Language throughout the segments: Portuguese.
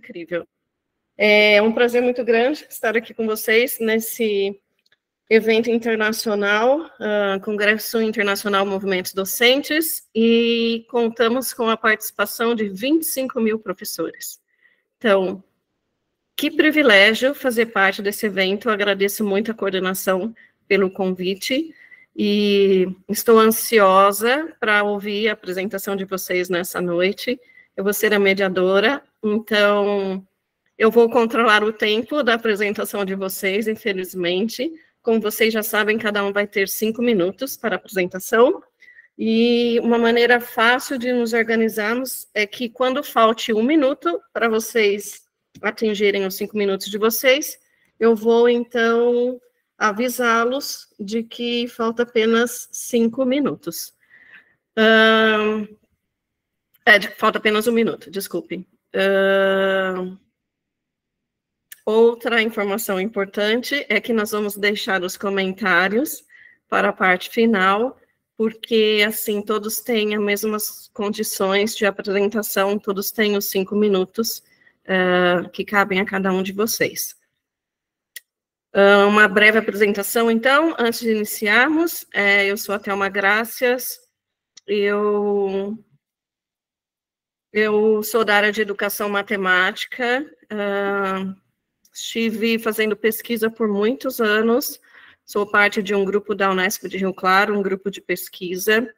incrível. É um prazer muito grande estar aqui com vocês nesse evento internacional, Congresso Internacional Movimentos Docentes, e contamos com a participação de 25 mil professores. Então, que privilégio fazer parte desse evento, eu agradeço muito a coordenação pelo convite, e estou ansiosa para ouvir a apresentação de vocês nessa noite. Eu vou ser a mediadora, então eu vou controlar o tempo da apresentação de vocês, infelizmente. Como vocês já sabem, cada um vai ter 5 minutos para a apresentação, e uma maneira fácil de nos organizarmos é que quando falte 1 minuto para vocês atingirem os 5 minutos de vocês, eu vou, então, avisá-los de que falta apenas 5 minutos. Falta apenas 1 minuto, desculpe. Outra informação importante é que nós vamos deixar os comentários para a parte final, porque, assim, todos têm as mesmas condições de apresentação, todos têm os 5 minutos que cabem a cada um de vocês. Uma breve apresentação, então, antes de iniciarmos. Eu sou a Thelma Gracias, eu sou da área de educação matemática, estive fazendo pesquisa por muitos anos, sou parte de um grupo da Unesp de Rio Claro, um grupo de pesquisa,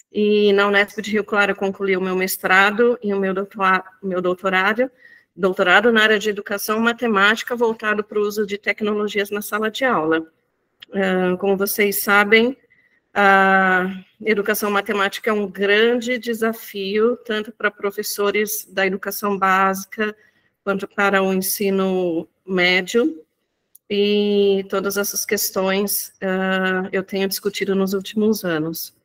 e na Unesp de Rio Claro eu concluí o meu mestrado e o meu doutorado na área de educação matemática voltado para o uso de tecnologias na sala de aula. Como vocês sabem, a educação matemática é um grande desafio, tanto para professores da educação básica, quanto para o ensino médio, e todas essas questões eu tenho discutido nos últimos anos.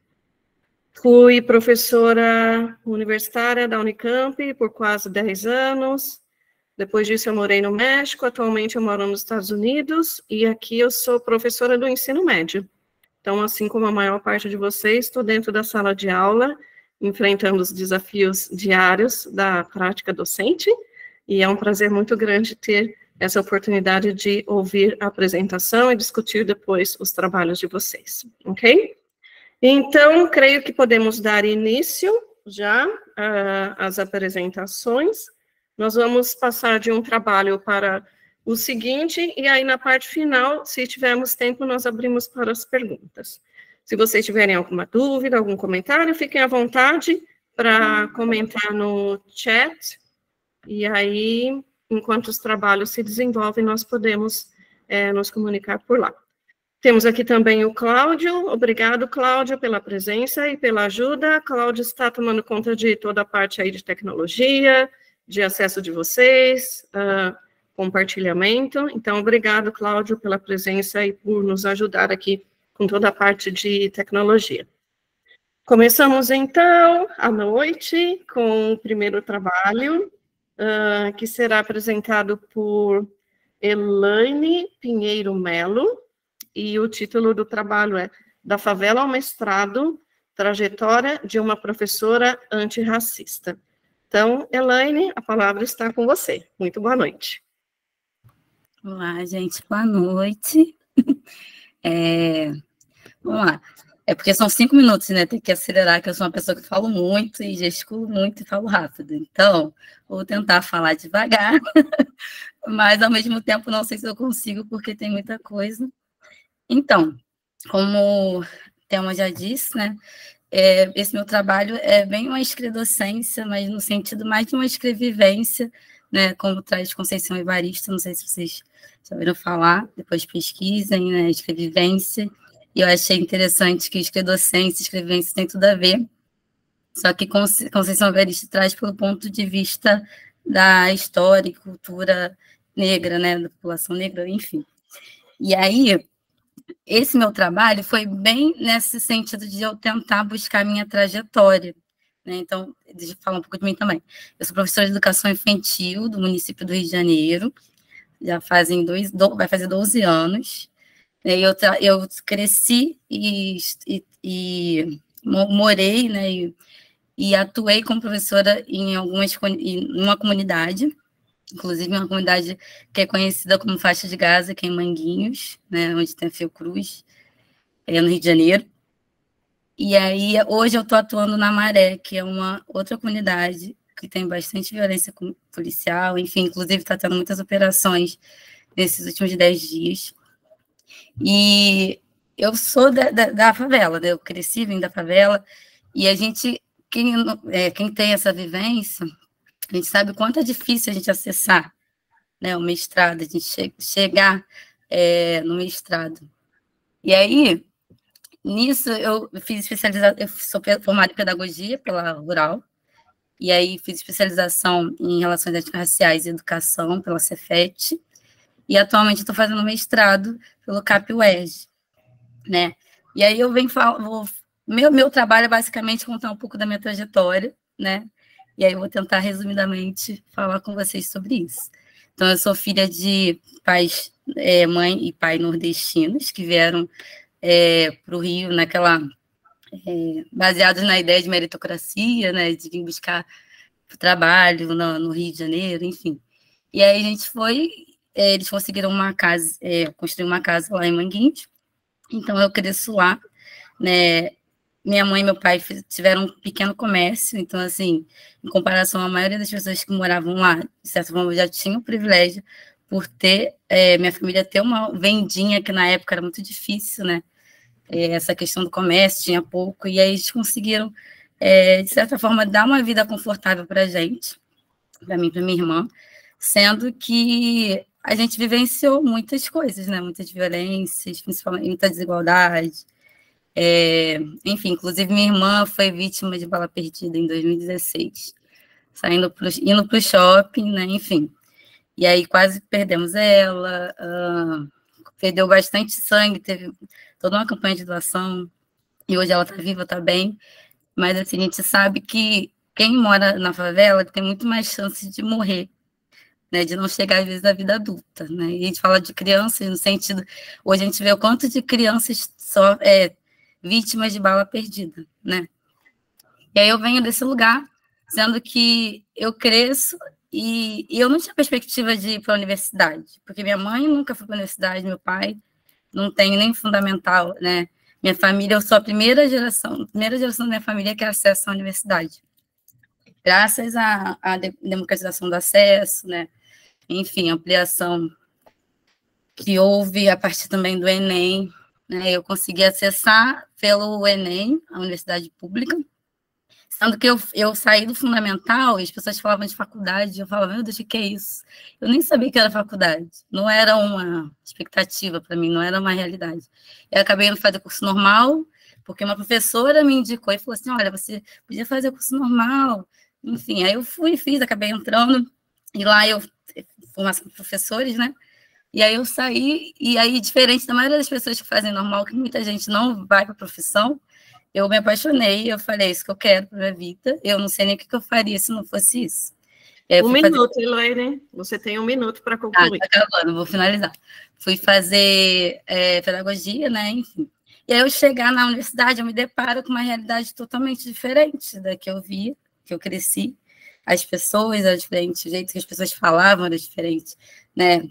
Fui professora universitária da Unicamp por quase 10 anos, depois disso eu morei no México, atualmente eu moro nos Estados Unidos, e aqui eu sou professora do ensino médio. Então, assim como a maior parte de vocês, estou dentro da sala de aula, enfrentando os desafios diários da prática docente, e é um prazer muito grande ter essa oportunidade de ouvir a apresentação e discutir depois os trabalhos de vocês, ok? Então, creio que podemos dar início já às apresentações. Nós vamos passar de um trabalho para o seguinte, e aí na parte final, se tivermos tempo, nós abrimos para as perguntas. Se vocês tiverem alguma dúvida, algum comentário, fiquem à vontade para comentar no chat, e aí, enquanto os trabalhos se desenvolvem, nós podemos nos comunicar por lá. Temos aqui também o Cláudio. Obrigado, Cláudio, pela presença e pela ajuda. Cláudio está tomando conta de toda a parte aí de tecnologia, de acesso de vocês, compartilhamento. Então, obrigado, Cláudio, pela presença e por nos ajudar aqui com toda a parte de tecnologia. Começamos, então, à noite, com o primeiro trabalho, que será apresentado por Elaine Pinheiro Melo, e o título do trabalho é Da Favela ao Mestrado, Trajetória de uma Professora Antirracista. Então, Elaine, a palavra está com você. Muito boa noite. Olá, gente, boa noite. Vamos lá. É porque são 5 minutos, né? Tem que acelerar, que eu sou uma pessoa que falo muito e gesticulo muito e falo rápido. Então, vou tentar falar devagar, mas ao mesmo tempo não sei se eu consigo, porque tem muita coisa. Então, como o Thelma já disse, né? Esse meu trabalho é bem uma escredocência, mas no sentido mais de uma escrevivência, né? Como traz Conceição Evaristo, não sei se vocês já ouviram falar, depois pesquisem, né? Escrevivência. E eu achei interessante que escredocência e escrevivência tem tudo a ver, só que Conceição Evaristo traz pelo ponto de vista da história e cultura negra, né? Da população negra, enfim. E aí, esse meu trabalho foi bem nesse sentido de eu tentar buscar a minha trajetória, né? Então, deixa eu falar um pouco de mim também. Eu sou professora de educação infantil do município do Rio de Janeiro, já vai fazer 12 anos. Eu cresci e morei, né, e atuei como professora em uma comunidade, inclusive uma comunidade que é conhecida como Faixa de Gaza, que é em Manguinhos, né, onde tem a Fiocruz, no Rio de Janeiro. E aí, hoje eu estou atuando na Maré, que é uma outra comunidade que tem bastante violência policial, enfim, inclusive está tendo muitas operações nesses últimos 10 dias. E eu sou da favela, né? Eu cresci vindo da favela, e a gente, quem tem essa vivência, a gente sabe o quanto é difícil a gente acessar, né, o mestrado, a gente chegar no mestrado. E aí, nisso, eu fiz especialização, eu sou formada em pedagogia pela Rural, e aí fiz especialização em relações étnico-raciais e educação pela Cefet, e atualmente estou fazendo mestrado pelo CAP-UERJ, né? E aí eu venho meu trabalho é basicamente contar um pouco da minha trajetória, né? E aí eu vou tentar resumidamente falar com vocês sobre isso. Então, eu sou filha de pais, mãe e pai nordestinos, que vieram para o Rio baseados na ideia de meritocracia, né, de vir buscar trabalho no Rio de Janeiro, enfim. E aí a gente eles conseguiram construir uma casa lá em Manguinhos, então eu cresço lá, né. Minha mãe e meu pai tiveram um pequeno comércio, então, assim, em comparação à maioria das pessoas que moravam lá, de certa forma, eu já tinha o privilégio por ter, minha família ter uma vendinha, que na época era muito difícil, né? Essa questão do comércio, tinha pouco, e aí eles conseguiram, de certa forma, dar uma vida confortável para a gente, para mim e para minha irmã, sendo que a gente vivenciou muitas coisas, né? Muitas violências, principalmente muita desigualdade. Enfim, inclusive minha irmã foi vítima de bala perdida em 2016, indo para o shopping, né? Enfim. E aí quase perdemos ela, perdeu bastante sangue, teve toda uma campanha de doação, e hoje ela está viva, está bem, mas assim, a gente sabe que quem mora na favela tem muito mais chance de morrer, né, de não chegar, às vezes, à vida adulta, né, e a gente fala de crianças no sentido, hoje a gente vê o quanto de crianças só vítimas de bala perdida, né, e aí eu venho desse lugar, sendo que eu cresço e eu não tinha perspectiva de ir para a universidade, porque minha mãe nunca foi para a universidade, meu pai não tem nem fundamental, né? Minha família, eu sou a primeira geração da minha família que acessa a universidade, graças à democratização do acesso, né? Enfim, ampliação que houve a partir também do Enem, né? Eu consegui acessar pelo Enem a universidade pública, sendo que eu saí do fundamental e as pessoas falavam de faculdade, eu falava, meu Deus, o que é isso? Eu nem sabia que era faculdade, não era uma expectativa para mim, não era uma realidade. Eu acabei indo fazer curso normal, porque uma professora me indicou e falou assim, olha, você podia fazer curso normal, enfim, aí eu fiz, acabei entrando, e lá eu formação com professores, né? E aí eu saí, e aí, diferente da maioria das pessoas que fazem normal, que muita gente não vai para a profissão, eu me apaixonei, eu falei, é isso que eu quero para minha vida, eu não sei nem o que eu faria se não fosse isso. Um minuto, Elaine, você tem 1 minuto para concluir. Tá acabando, vou finalizar. Fui fazer pedagogia, né, enfim. E aí eu chegar na universidade, eu me deparo com uma realidade totalmente diferente da que eu via, que eu cresci. As pessoas eram diferentes, o jeito que as pessoas falavam era diferente, né,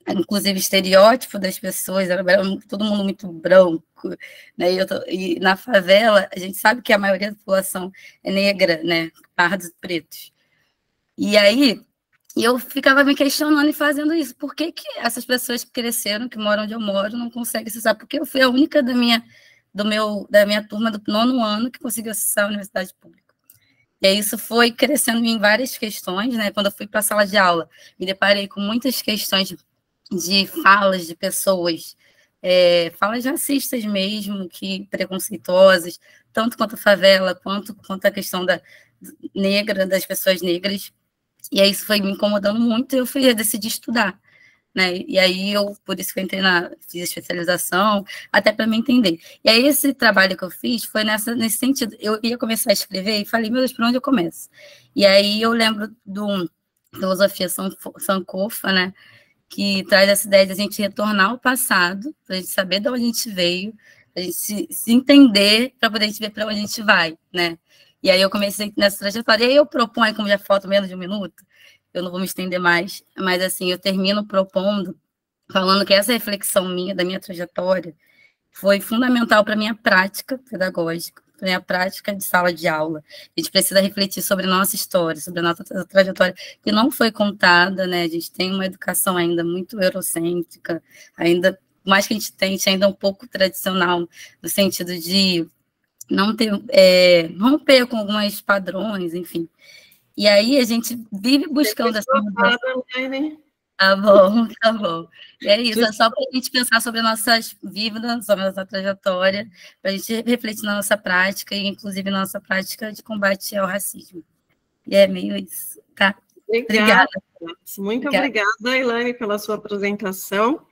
inclusive estereótipo das pessoas, era todo mundo muito branco, né? E na favela, a gente sabe que a maioria da população é negra, né? Pardos e pretos. E aí, eu ficava me questionando e fazendo isso. Por que essas pessoas que cresceram, que moram onde eu moro, não conseguem acessar? Porque eu fui a única da minha turma do 9º ano que conseguiu acessar a universidade pública. E aí isso foi crescendo em várias questões, né? Quando eu fui para a sala de aula, me deparei com muitas questões de falas de pessoas, falas racistas mesmo, que preconceituosas, tanto quanto a favela, quanto a questão negra, das pessoas negras. E aí isso foi me incomodando muito, e eu decidi estudar, né? E aí por isso que eu fiz especialização, até para me entender. E aí esse trabalho que eu fiz foi nesse sentido. Eu ia começar a escrever e falei, meu Deus, por onde eu começo? E aí eu lembro do filosofia Sankofa, né? Que traz essa ideia de a gente retornar ao passado, para a gente saber de onde a gente veio, para a gente se entender, para poder a gente ver para onde a gente vai, né? E aí eu comecei nessa trajetória, e aí eu proponho, como já falta menos de 1 minuto, eu não vou me estender mais, mas assim, eu termino propondo, falando que essa reflexão minha, da minha trajetória, foi fundamental para a minha prática pedagógica, para a minha prática de sala de aula. A gente precisa refletir sobre a nossa história, sobre a nossa trajetória, que não foi contada, né? A gente tem uma educação ainda muito eurocêntrica, ainda, mais que a gente tente, ainda um pouco tradicional, no sentido de não ter, romper com alguns padrões, enfim. E aí a gente vive buscando essa mudança. Tá bom, tá bom. E é isso, é só para a gente pensar sobre nossas vidas, sobre a nossa trajetória, para a gente refletir na nossa prática, e inclusive na nossa prática de combate ao racismo. E é meio isso, tá? Obrigada. Muito obrigada, Elaine, pela sua apresentação.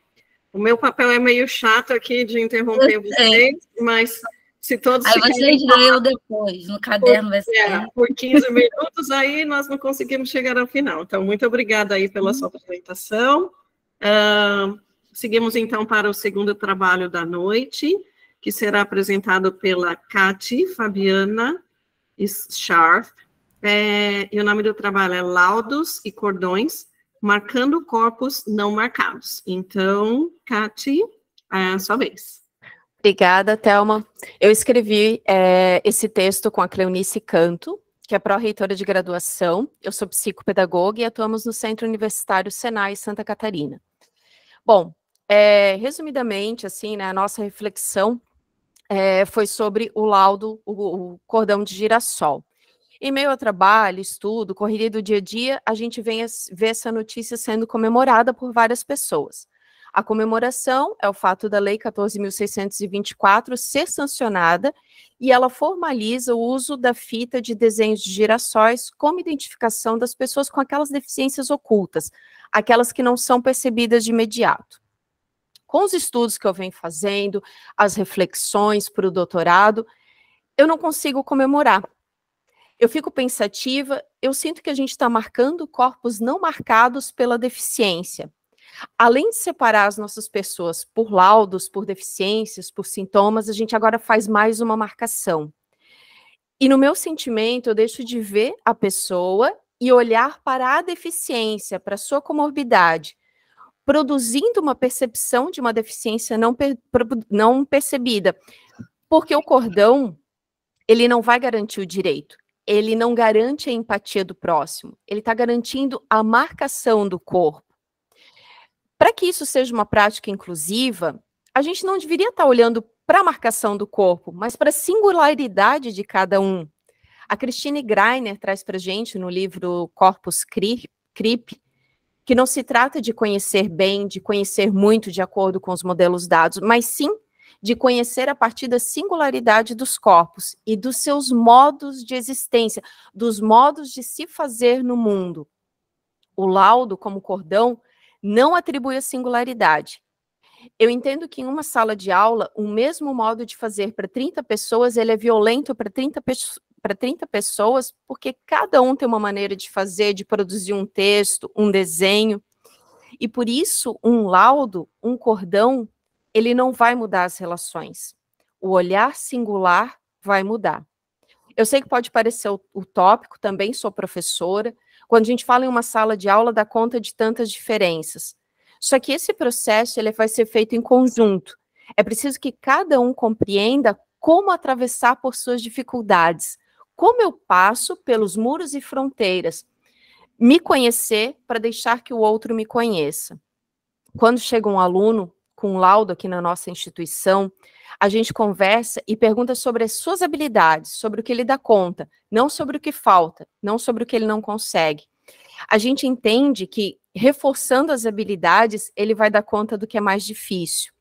O meu papel é meio chato aqui de interromper vocês, mas se todos aí vocês leiam depois, no caderno vai ser. Por 15 minutos, aí nós não conseguimos chegar ao final. Então, muito obrigada aí pela sua apresentação. Seguimos, então, para o segundo trabalho da noite, que será apresentado pela Cati Fabiana Scharf. E o nome do trabalho é Laudos e Cordões, Marcando Corpos Não Marcados. Então, Cati, é a sua vez. Obrigada, Thelma. Eu escrevi esse texto com a Cleonice Canto, que é pró-reitora de graduação. Eu sou psicopedagoga e atuamos no Centro Universitário Senai Santa Catarina. Bom, resumidamente, assim, né, a nossa reflexão foi sobre o laudo, o cordão de girassol. Em meio ao trabalho, estudo, correria do dia a dia, a gente vê essa notícia sendo comemorada por várias pessoas. A comemoração é o fato da Lei 14.624 ser sancionada e ela formaliza o uso da fita de desenhos de girassóis como identificação das pessoas com aquelas deficiências ocultas, aquelas que não são percebidas de imediato. Com os estudos que eu venho fazendo, as reflexões para o doutorado, eu não consigo comemorar. Eu fico pensativa, eu sinto que a gente está marcando corpos não marcados pela deficiência. Além de separar as nossas pessoas por laudos, por deficiências, por sintomas, a gente agora faz mais uma marcação. E no meu sentimento, eu deixo de ver a pessoa e olhar para a deficiência, para a sua comorbidade, produzindo uma percepção de uma deficiência não percebida. Porque o cordão, ele não vai garantir o direito, ele não garante a empatia do próximo, ele está garantindo a marcação do corpo. Para que isso seja uma prática inclusiva, a gente não deveria estar olhando para a marcação do corpo, mas para a singularidade de cada um. A Christine Greiner traz para a gente no livro Corpus Crip, que não se trata de conhecer bem, de conhecer muito de acordo com os modelos dados, mas sim de conhecer a partir da singularidade dos corpos e dos seus modos de existência, dos modos de se fazer no mundo. O laudo, como cordão, não atribui a singularidade. Eu entendo que em uma sala de aula, o mesmo modo de fazer para 30 pessoas, ele é violento para 30 pessoas, porque cada um tem uma maneira de fazer, de produzir um texto, um desenho. E por isso, um laudo, um cordão, ele não vai mudar as relações. O olhar singular vai mudar. Eu sei que pode parecer utópico, também sou professora. Quando a gente fala em uma sala de aula, dá conta de tantas diferenças. Só que esse processo ele vai ser feito em conjunto. É preciso que cada um compreenda como atravessar por suas dificuldades, como eu passo pelos muros e fronteiras, me conhecer para deixar que o outro me conheça. Quando chega um aluno com um laudo aqui na nossa instituição, a gente conversa e pergunta sobre as suas habilidades, sobre o que ele dá conta, não sobre o que falta, não sobre o que ele não consegue. A gente entende que, reforçando as habilidades, ele vai dar conta do que é mais difícil.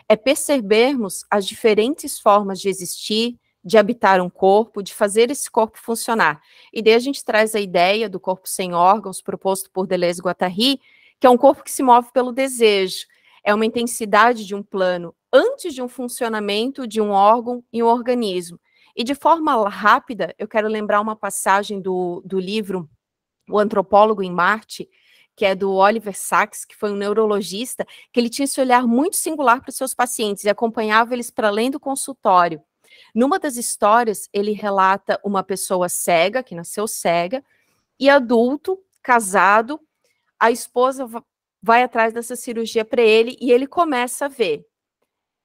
É percebermos as diferentes formas de existir, de habitar um corpo, de fazer esse corpo funcionar. E daí a gente traz a ideia do corpo sem órgãos, proposto por Deleuze-Guattari, que é um corpo que se move pelo desejo. É uma intensidade de um plano antes de um funcionamento de um órgão e um organismo. E de forma rápida, eu quero lembrar uma passagem do livro O Antropólogo em Marte, que é do Oliver Sacks, que foi um neurologista, que ele tinha esse olhar muito singular para os seus pacientes e acompanhava eles para além do consultório. Numa das histórias, ele relata uma pessoa cega, que nasceu cega, e adulto, casado, a esposa vai atrás dessa cirurgia para ele e ele começa a ver.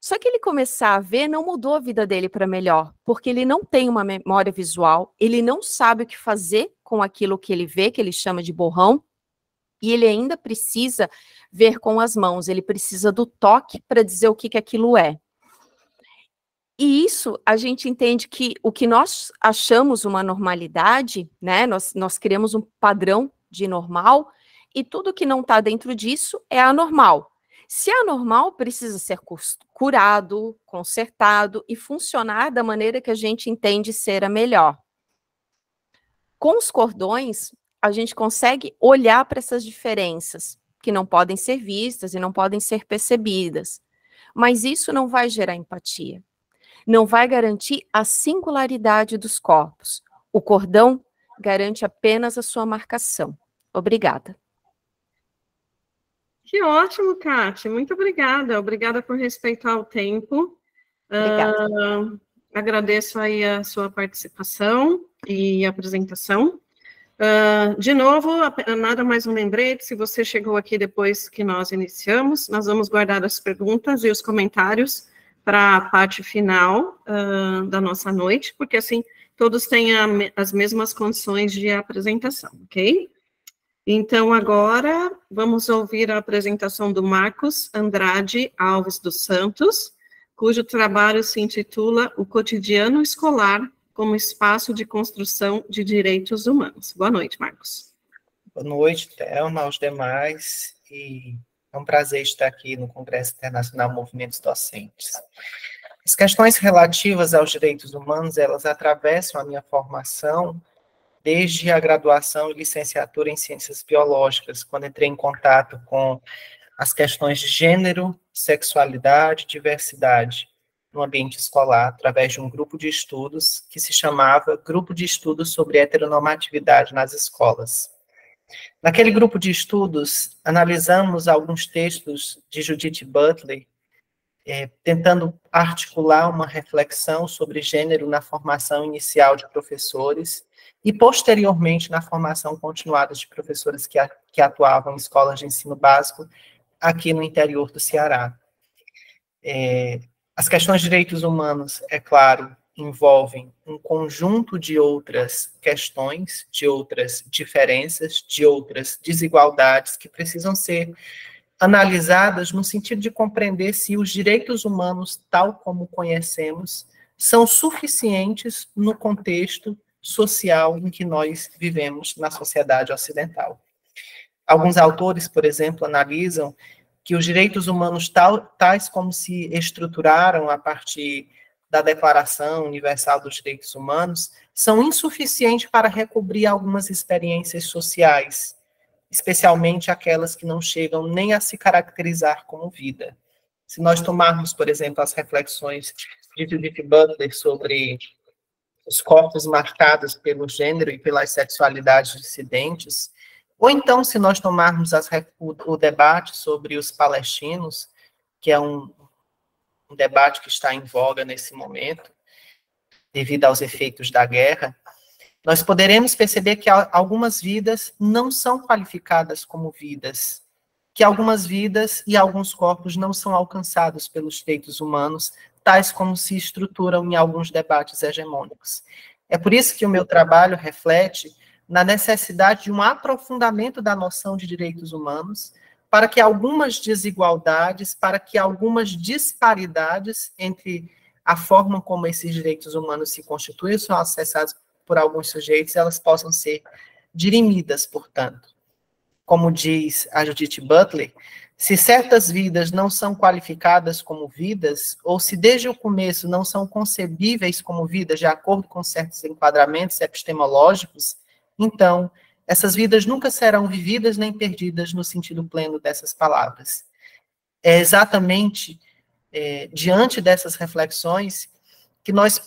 Só que ele começar a ver não mudou a vida dele para melhor, porque ele não tem uma memória visual, ele não sabe o que fazer com aquilo que ele vê, que ele chama de borrão, e ele ainda precisa ver com as mãos, ele precisa do toque para dizer o que aquilo é. E isso, a gente entende que o que nós achamos uma normalidade, né, nós criamos um padrão de normal, e tudo que não está dentro disso é anormal. Se é anormal, precisa ser curado, consertado e funcionar da maneira que a gente entende ser a melhor. Com os cordões, a gente consegue olhar para essas diferenças, que não podem ser vistas e não podem ser percebidas. Mas isso não vai gerar empatia. Não vai garantir a singularidade dos corpos. O cordão garante apenas a sua marcação. Obrigada. Que ótimo, Kátia. Muito obrigada. Obrigada por respeitar o tempo. Obrigada. Agradeço aí a sua participação e apresentação. De novo, nada mais um lembrete, se você chegou aqui depois que nós iniciamos, nós vamos guardar as perguntas e os comentários para a parte final da nossa noite, porque assim, todos têm as mesmas condições de apresentação, ok? Então, agora, vamos ouvir a apresentação do Marcos Andrade Alves dos Santos, cujo trabalho se intitula O Cotidiano Escolar como Espaço de Construção de Direitos Humanos. Boa noite, Marcos. Boa noite, Thelma, aos demais, e é um prazer estar aqui no Congresso Internacional Movimentos Docentes. As questões relativas aos direitos humanos, elas atravessam a minha formação desde a graduação e licenciatura em Ciências Biológicas, quando entrei em contato com as questões de gênero, sexualidade e diversidade no ambiente escolar, através de um grupo de estudos que se chamava Grupo de Estudos sobre Heteronormatividade nas Escolas. Naquele grupo de estudos, analisamos alguns textos de Judith Butler, tentando articular uma reflexão sobre gênero na formação inicial de professores e, posteriormente, na formação continuada de professores que atuavam em escolas de ensino básico aqui no interior do Ceará. As questões de direitos humanos, é claro, envolvem um conjunto de outras questões, de outras diferenças, de outras desigualdades que precisam ser analisadas no sentido de compreender se os direitos humanos, tal como conhecemos, são suficientes no contexto social em que nós vivemos na sociedade ocidental. Alguns autores, por exemplo, analisam que os direitos humanos, tais como se estruturaram a partir da Declaração Universal dos Direitos Humanos, são insuficientes para recobrir algumas experiências sociais, especialmente aquelas que não chegam nem a se caracterizar como vida. Se nós tomarmos, por exemplo, as reflexões de Judith Butler sobre os corpos marcados pelo gênero e pelas sexualidades dissidentes, ou então, se nós tomarmos o debate sobre os palestinos, que é um debate que está em voga nesse momento, devido aos efeitos da guerra, nós poderemos perceber que algumas vidas não são qualificadas como vidas, que algumas vidas e alguns corpos não são alcançados pelos direitos humanos, tais como se estruturam em alguns debates hegemônicos. É por isso que o meu trabalho reflete na necessidade de um aprofundamento da noção de direitos humanos, para que algumas desigualdades, para que algumas disparidades entre a forma como esses direitos humanos se constituem, são acessados por alguns sujeitos, elas possam ser dirimidas, portanto. Como diz a Judith Butler, se certas vidas não são qualificadas como vidas, ou se desde o começo não são concebíveis como vidas de acordo com certos enquadramentos epistemológicos, então essas vidas nunca serão vividas nem perdidas no sentido pleno dessas palavras. É exatamente diante dessas reflexões que nós,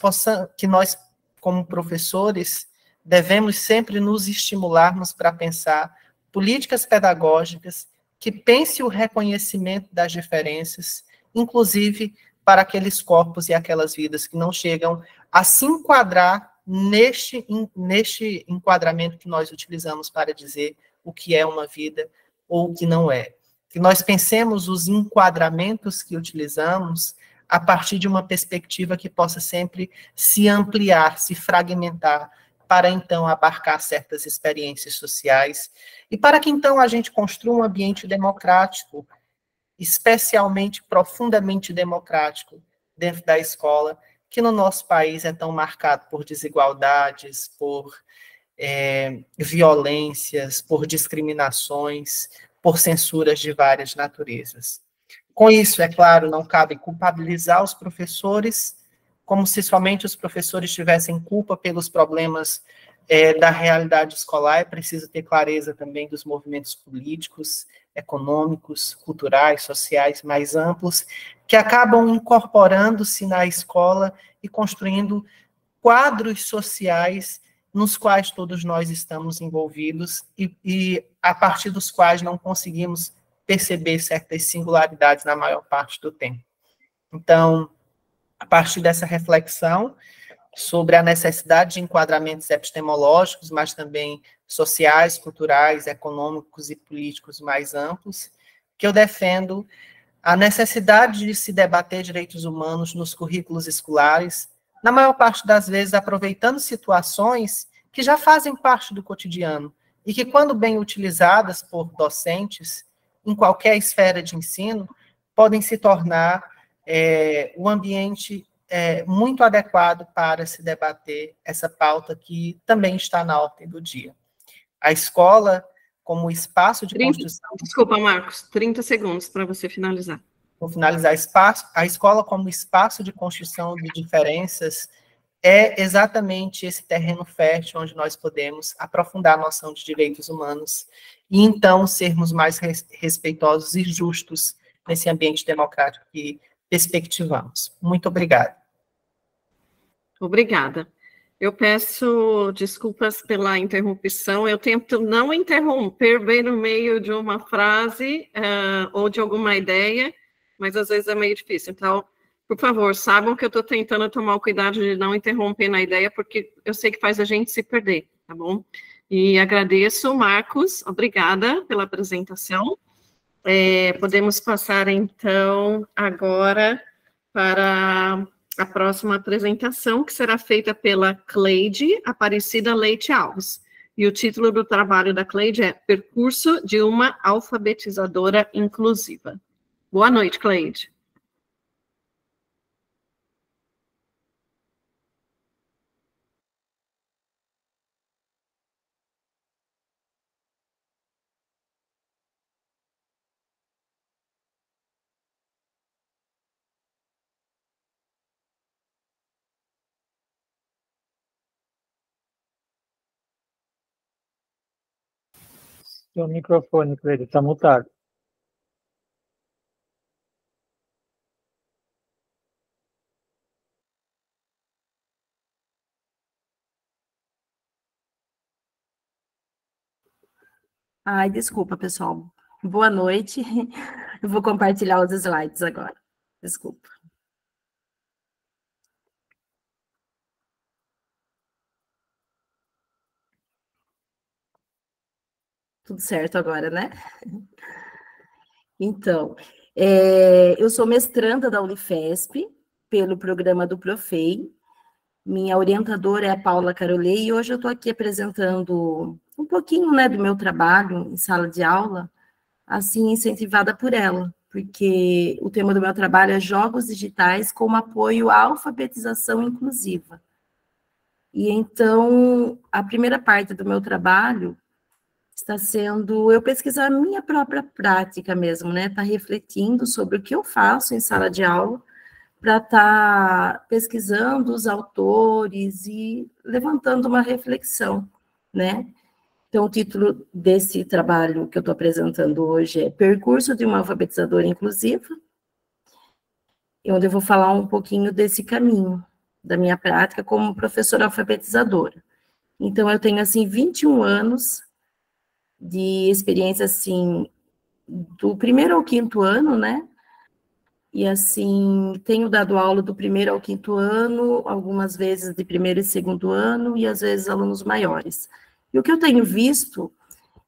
como professores, devemos sempre nos estimularmos para pensar políticas pedagógicas que pensem o reconhecimento das diferenças, inclusive para aqueles corpos e aquelas vidas que não chegam a se enquadrar neste enquadramento que nós utilizamos para dizer o que é uma vida ou o que não é. Que nós pensemos os enquadramentos que utilizamos a partir de uma perspectiva que possa sempre se ampliar, se fragmentar, para então abarcar certas experiências sociais, e para que então a gente construa um ambiente democrático, especialmente, profundamente democrático, dentro da escola, que no nosso país é tão marcado por desigualdades, por violências, por discriminações, por censuras de várias naturezas. Com isso, é claro, não cabe culpabilizar os professores, como se somente os professores tivessem culpa pelos problemas da realidade escolar. É preciso ter clareza também dos movimentos políticos, econômicos, culturais, sociais mais amplos, que acabam incorporando-se na escola e construindo quadros sociais nos quais todos nós estamos envolvidos e a partir dos quais não conseguimos perceber certas singularidades na maior parte do tempo. Então, a partir dessa reflexão sobre a necessidade de enquadramentos epistemológicos, mas também sociais, culturais, econômicos e políticos mais amplos, que eu defendo a necessidade de se debater direitos humanos nos currículos escolares, na maior parte das vezes aproveitando situações que já fazem parte do cotidiano e que, quando bem utilizadas por docentes, em qualquer esfera de ensino, podem se tornar um ambiente muito adequado para se debater essa pauta que também está na ordem do dia. A escola, como espaço de construção... Desculpa, Marcos, 30 segundos para você finalizar. Vou finalizar. A escola, como espaço de construção de diferenças, é exatamente esse terreno fértil onde nós podemos aprofundar a noção de direitos humanos e, então, sermos mais respeitosos e justos nesse ambiente democrático que perspectivamos. Muito obrigado. Obrigada. Eu peço desculpas pela interrupção. Eu tento não interromper bem no meio de uma frase ou de alguma ideia, mas às vezes é meio difícil. Então, por favor, saibam que eu estou tentando tomar o cuidado de não interromper na ideia, porque eu sei que faz a gente se perder, tá bom? E agradeço, Marcos, obrigada pela apresentação. Podemos passar, então, agora para a próxima apresentação, que será feita pela Cleide Aparecida Leite Alves. E o título do trabalho da Cleide é Percurso de uma Alfabetizadora Inclusiva. Boa noite, Cleide. Seu microfone, Cleide, está mutado. Ai, desculpa, pessoal. Boa noite. Eu vou compartilhar os slides agora. Desculpa. Tudo certo agora, né? Então, eu sou mestranda da Unifesp, pelo programa do Profei. Minha orientadora é a Paula Carolei, e hoje eu estou aqui apresentando um pouquinho, né, do meu trabalho em sala de aula, assim, incentivada por ela, porque o tema do meu trabalho é jogos digitais como apoio à alfabetização inclusiva. E então, a primeira parte do meu trabalho está sendo eu pesquisar a minha própria prática mesmo, né? Tá refletindo sobre o que eu faço em sala de aula para estar pesquisando os autores e levantando uma reflexão, né? Então, o título desse trabalho que eu estou apresentando hoje é Percurso de uma Alfabetizadora Inclusiva, onde eu vou falar um pouquinho desse caminho, da minha prática como professora alfabetizadora. Então, eu tenho, assim, 21 anos de experiência, assim, do primeiro ao quinto ano, né? E, assim, tenho dado aula do primeiro ao quinto ano, algumas vezes de primeiro e segundo ano, e às vezes alunos maiores. E o que eu tenho visto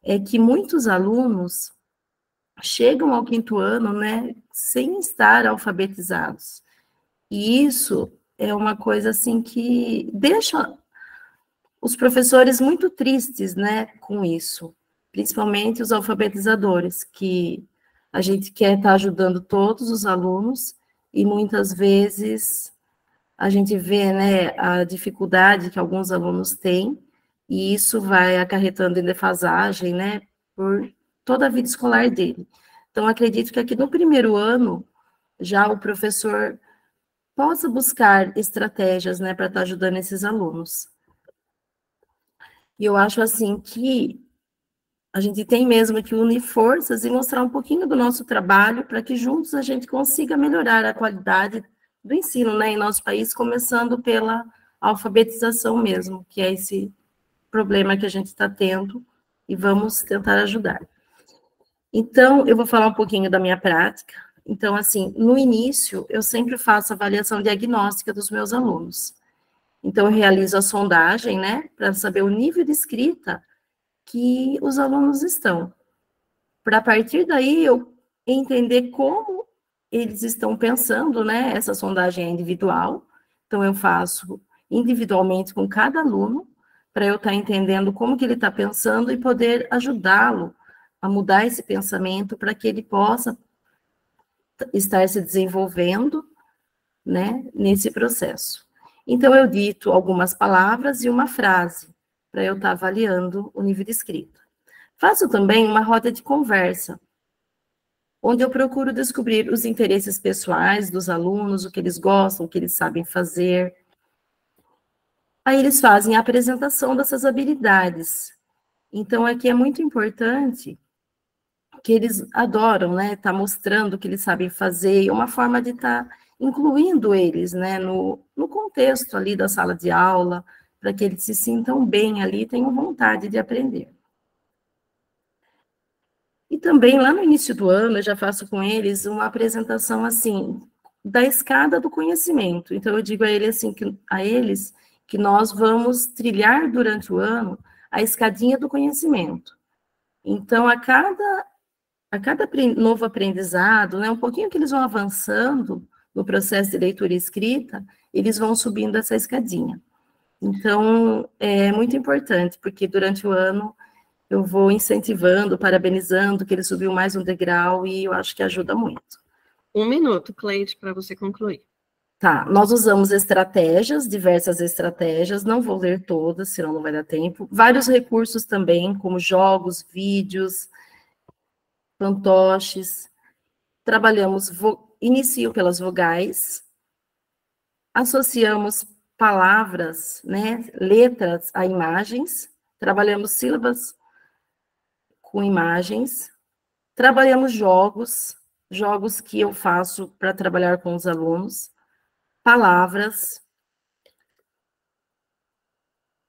é que muitos alunos chegam ao 5º ano, né, sem estar alfabetizados. E isso é uma coisa, assim, que deixa os professores muito tristes, né, com isso. Principalmente os alfabetizadores, que a gente quer estar ajudando todos os alunos, e muitas vezes a gente vê, né, a dificuldade que alguns alunos têm, e isso vai acarretando em defasagem, né, por toda a vida escolar dele. Então, acredito que aqui no 1º ano, já o professor possa buscar estratégias, né, para estar ajudando esses alunos. E eu acho, assim, que a gente tem mesmo que unir forças e mostrar um pouquinho do nosso trabalho para que juntos a gente consiga melhorar a qualidade do ensino, né, em nosso país, começando pela alfabetização mesmo, que é esse problema que a gente está tendo, e vamos tentar ajudar. Então, eu vou falar um pouquinho da minha prática. Então, assim, no início, eu sempre faço avaliação diagnóstica dos meus alunos. Então, eu realizo a sondagem, né, para saber o nível de escrita que os alunos estão. Para, a partir daí, eu entender como eles estão pensando, né, essa sondagem é individual, então eu faço individualmente com cada aluno, para eu estar entendendo como que ele está pensando e poder ajudá-lo a mudar esse pensamento para que ele possa estar se desenvolvendo, né, nesse processo. Então, eu dito algumas palavras e uma frase, para eu estar avaliando o nível de escrita. Faço também uma roda de conversa, onde eu procuro descobrir os interesses pessoais dos alunos, o que eles gostam, o que eles sabem fazer. Aí eles fazem a apresentação dessas habilidades. Então, aqui é muito importante que eles adoram, né, estar mostrando o que eles sabem fazer, e uma forma de estar incluindo eles, né, no contexto ali da sala de aula, para que eles se sintam bem ali, tenham vontade de aprender. E também, lá no início do ano, eu já faço com eles uma apresentação, assim, da escada do conhecimento. Então, eu digo a eles, assim, que nós vamos trilhar durante o ano a escadinha do conhecimento. Então, a cada novo aprendizado, né, um pouquinho que eles vão avançando no processo de leitura e escrita, eles vão subindo essa escadinha. Então, é muito importante, porque durante o ano eu vou incentivando, parabenizando, que ele subiu mais um degrau, e eu acho que ajuda muito. 1 minuto, Cleide, para você concluir. Tá, nós usamos estratégias, diversas estratégias, não vou ler todas, senão não vai dar tempo. Vários recursos também, como jogos, vídeos, fantoches. Trabalhamos, inicio pelas vogais, associamos palavras, né, letras a imagens, trabalhamos sílabas com imagens, trabalhamos jogos que eu faço para trabalhar com os alunos, palavras,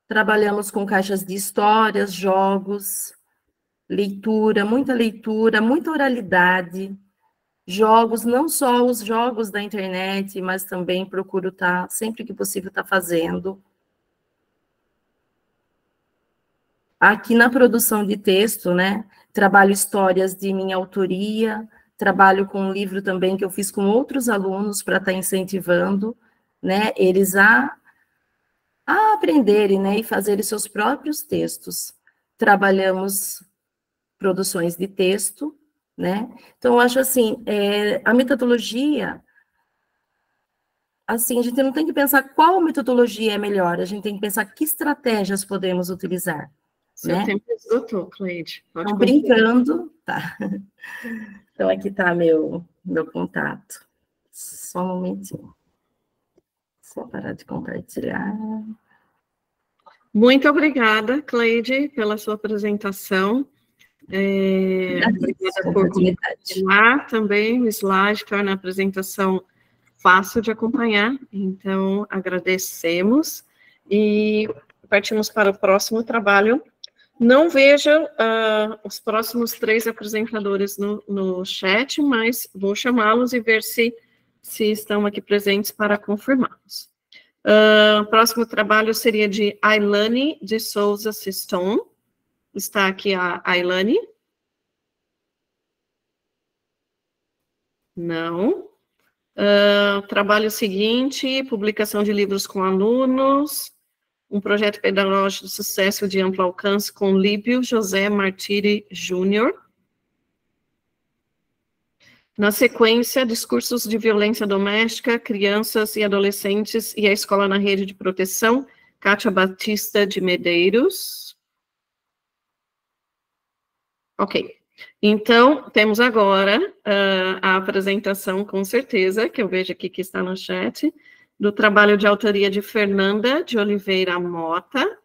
trabalhamos com caixas de histórias, jogos, leitura, muita oralidade, jogos, não só os jogos da internet, mas também procuro estar, sempre que possível, estar fazendo. Aqui na produção de texto, né, trabalho histórias de minha autoria, trabalho com um livro também que eu fiz com outros alunos para estar incentivando, né, eles a aprenderem, né, e fazerem seus próprios textos. Trabalhamos produções de texto, né, então eu acho assim, a metodologia, assim, a gente não tem que pensar qual metodologia é melhor, a gente tem que pensar que estratégias podemos utilizar. Seu né? tempo esgotou, Cleide. Estão brincando, tá. Então, aqui está meu contato. Só um momentinho. Só parar de compartilhar. Muito obrigada, Cleide, pela sua apresentação. Obrigada por compartilhar também o slide, torna a apresentação fácil de acompanhar. Então, agradecemos e partimos para o próximo trabalho. Não vejo os próximos 3 apresentadores no chat, mas vou chamá-los e ver se estão aqui presentes para confirmá-los. O próximo trabalho seria de Ailane de Souza Siston. Está aqui a Ailane? Não. Trabalho seguinte, publicação de livros com alunos, um projeto pedagógico de sucesso de amplo alcance com Líbio José Martiri Júnior. Na sequência, discursos de violência doméstica, crianças e adolescentes e a escola na rede de proteção, Kátia Batista de Medeiros. Ok. Então, temos agora a apresentação, com certeza, que eu vejo aqui que está no chat, do trabalho de autoria de Fernanda de Oliveira Mota,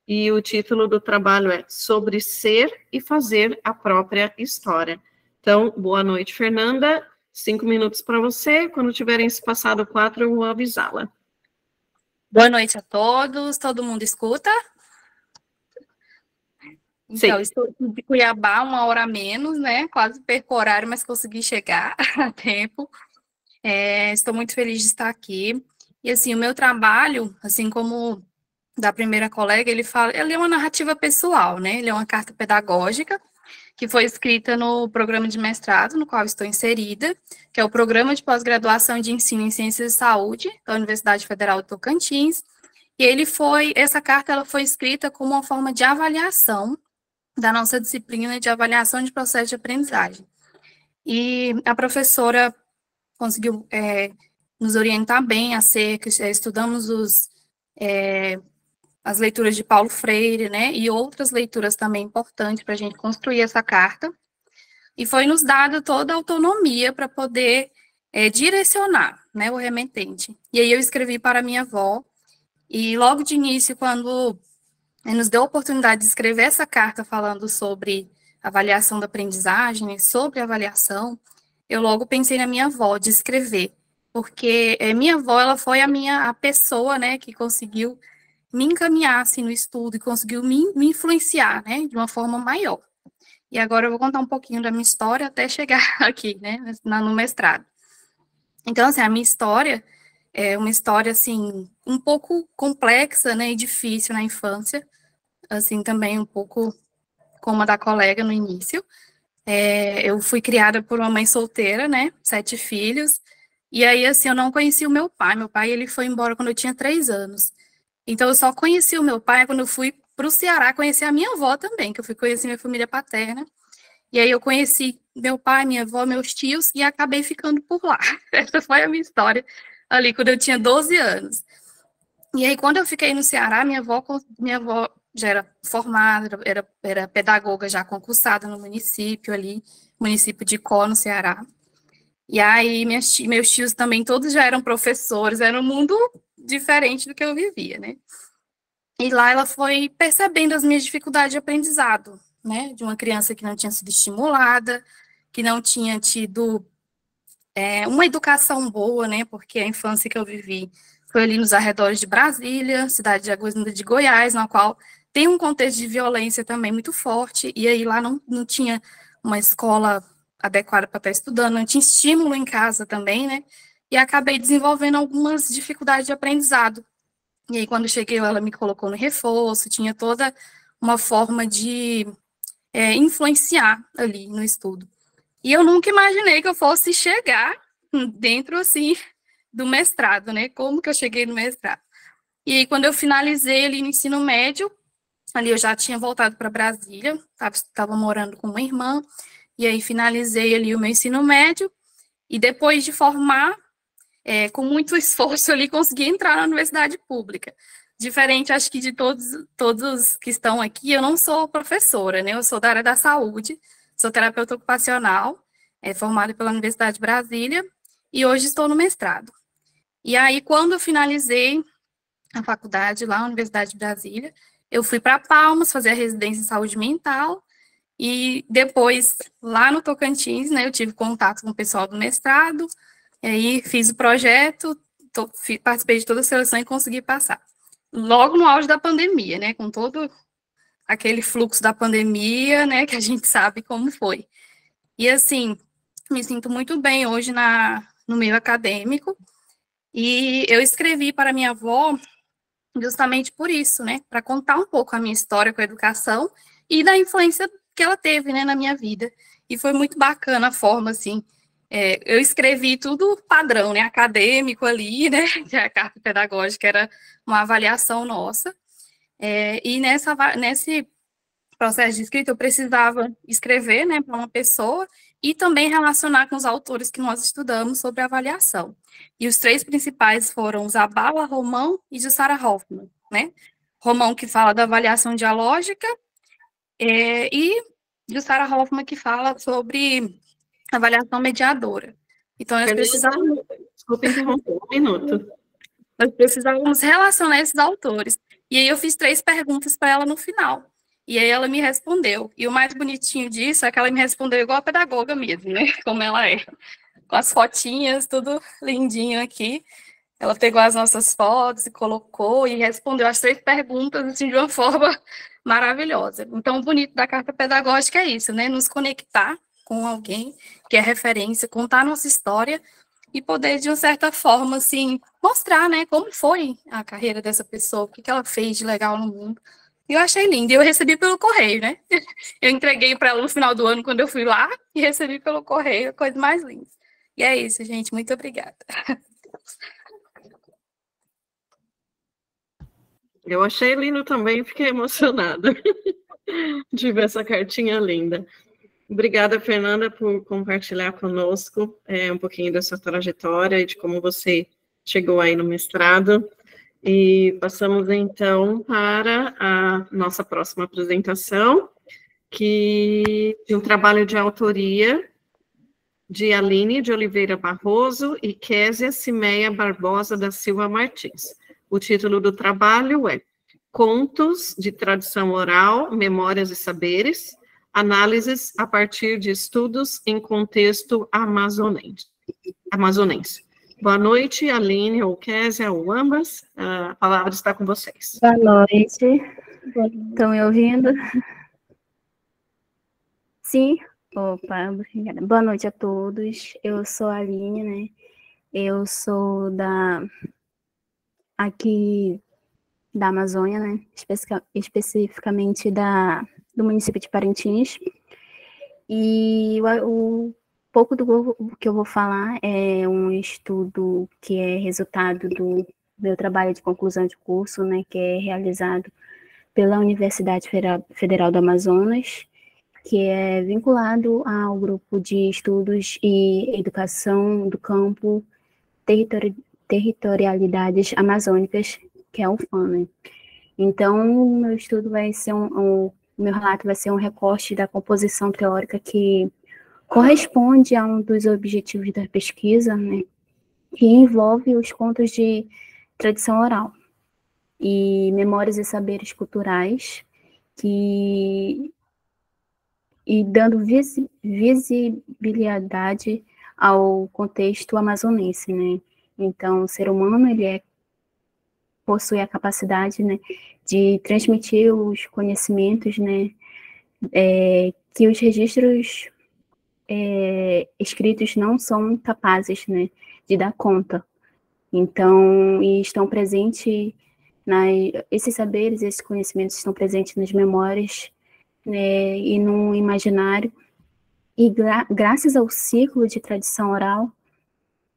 e o título do trabalho é Sobre Ser e Fazer a Própria História. Então, boa noite, Fernanda. 5 minutos para você. Quando tiverem se passado 4, eu vou avisá-la. Boa noite a todos. Todo mundo escuta? Então, estou de Cuiabá, 1 hora a menos, né? Quase perco o horário, mas consegui chegar a tempo. Estou muito feliz de estar aqui. E, assim, o meu trabalho, assim como da primeira colega, ele é uma narrativa pessoal, né? Ele é uma carta pedagógica, que foi escrita no programa de mestrado, no qual estou inserida, que é o Programa de Pós-Graduação de Ensino em Ciências de Saúde, da Universidade Federal de Tocantins, e essa carta ela foi escrita como uma forma de avaliação da nossa disciplina de avaliação de processo de aprendizagem. E a professora conseguiu nos orientar bem acerca, estudamos as leituras de Paulo Freire, né, e outras leituras também importantes para a gente construir essa carta, e foi nos dada toda a autonomia para poder direcionar, né, o remetente. E aí eu escrevi para minha avó, e logo de início, quando nos deu a oportunidade de escrever essa carta falando sobre avaliação da aprendizagem, sobre avaliação, eu logo pensei na minha avó, de escrever, porque minha avó, ela foi a pessoa, né, que conseguiu me encaminhar assim, no estudo e conseguiu me influenciar, né, de uma forma maior. E agora eu vou contar um pouquinho da minha história até chegar aqui, né, no mestrado. Então, assim, a minha história é uma história, assim, um pouco complexa, né, e difícil na infância, assim, também um pouco como a da colega no início. Eu fui criada por uma mãe solteira, né, 7 filhos, e aí, assim, eu não conheci o meu pai, ele foi embora quando eu tinha 3 anos. Então, eu só conheci o meu pai quando eu fui para o Ceará conhecer a minha avó também, que eu fui conhecer minha família paterna. E aí eu conheci meu pai, minha avó, meus tios e acabei ficando por lá. Essa foi a minha história ali quando eu tinha 12 anos. E aí, quando eu fiquei no Ceará, minha avó já era formada, era pedagoga já concursada no município ali, município de Có, no Ceará. E aí, meus tios também todos já eram professores, era um mundo diferente do que eu vivia, né? E lá ela foi percebendo as minhas dificuldades de aprendizado, né? De uma criança que não tinha sido estimulada, que não tinha tido uma educação boa, né? Porque a infância que eu vivi foi ali nos arredores de Brasília, cidade de Aguazinda de Goiás, na qual tem um contexto de violência também muito forte, e aí lá não tinha uma escola adequada para estar estudando, não tinha estímulo em casa também, né? E acabei desenvolvendo algumas dificuldades de aprendizado. E aí, quando cheguei, ela me colocou no reforço, tinha toda uma forma de influenciar ali no estudo. E eu nunca imaginei que eu fosse chegar dentro, assim, do mestrado, né? Como que eu cheguei no mestrado? E aí, quando eu finalizei ali no ensino médio, ali eu já tinha voltado para Brasília, estava morando com uma irmã, e aí finalizei ali o meu ensino médio, e depois de formar, com muito esforço ali, consegui entrar na universidade pública. Diferente, acho que de todos que estão aqui, eu não sou professora, né? Eu sou da área da saúde, sou terapeuta ocupacional, formada pela Universidade de Brasília, e hoje estou no mestrado. E aí, quando eu finalizei a faculdade lá na Universidade de Brasília, eu fui para Palmas fazer a residência em saúde mental, e depois, lá no Tocantins, né, eu tive contato com o pessoal do mestrado, e aí fiz o projeto, participei de toda a seleção e consegui passar. Logo no auge da pandemia, né, com todo aquele fluxo da pandemia, né, que a gente sabe como foi. E assim, me sinto muito bem hoje no meio acadêmico, e eu escrevi para minha avó justamente por isso, né, para contar um pouco a minha história com a educação e da influência que ela teve, né, na minha vida. E foi muito bacana a forma, assim, eu escrevi tudo padrão, né, acadêmico ali, né, que a carta pedagógica era uma avaliação nossa, e nesse processo de escrita eu precisava escrever, né, para uma pessoa e também relacionar com os autores que nós estudamos sobre avaliação. E os 3 principais foram Zabala, Romão e Jussara Hoffmann, né? Romão, que fala da avaliação dialógica, e Jussara Hoffmann, que fala sobre avaliação mediadora. Então, nós precisávamos... Desculpa interromper, um minuto. Nós precisávamos relacionar esses autores. E aí eu fiz 3 perguntas para ela no final. E aí ela me respondeu. E o mais bonitinho disso é que ela me respondeu igual a pedagoga mesmo, né? Como ela é. Com as fotinhas, tudo lindinho aqui. Ela pegou as nossas fotos e colocou e respondeu as 3 perguntas assim, de uma forma maravilhosa. Então, o bonito da carta pedagógica é isso, né? Nos conectar com alguém que é referência, contar nossa história e poder, de uma certa forma, assim, mostrar, né, como foi a carreira dessa pessoa, o que ela fez de legal no mundo. E eu achei lindo. E eu recebi pelo correio, né? Eu entreguei para ela no final do ano, quando eu fui lá, e recebi pelo correio, a coisa mais linda. E é isso, gente. Muito obrigada. Eu achei lindo também, fiquei emocionada de ver essa cartinha linda. Obrigada, Fernanda, por compartilhar conosco um pouquinho da sua trajetória e de como você chegou aí no mestrado. E passamos, então, para a nossa próxima apresentação, que é um trabalho de autoria de Aline de Oliveira Barroso e Késia Cimeia Barbosa da Silva Martins. O título do trabalho é Contos de Tradição Oral, Memórias e Saberes, análises a partir de estudos em contexto amazonense. Boa noite, Aline ou Késia, ou ambas. A palavra está com vocês. Boa noite. Estão me ouvindo? Sim? Opa, obrigada. Boa noite a todos. Eu sou a Aline, né? Eu sou aqui da Amazônia, né? Especificamente do município de Parintins. E o pouco do que eu vou falar é um estudo que é resultado do meu trabalho de conclusão de curso, né, que é realizado pela Universidade Federal do Amazonas, que é vinculado ao grupo de estudos e educação do campo territorialidades amazônicas, que é o FAM, né? Então, o meu estudo vai ser meu relato vai ser um recorte da composição teórica que corresponde a um dos objetivos da pesquisa, né, que envolve os contos de tradição oral e memórias e saberes culturais, e dando visibilidade ao contexto amazonense, né? Então, o ser humano, ele possui a capacidade, né, de transmitir os conhecimentos, né, que os registros escritos não são capazes, né, de dar conta. Então, estão presentes, esses saberes, esses conhecimentos estão presentes nas memórias, né, e no imaginário, e graças ao ciclo de tradição oral,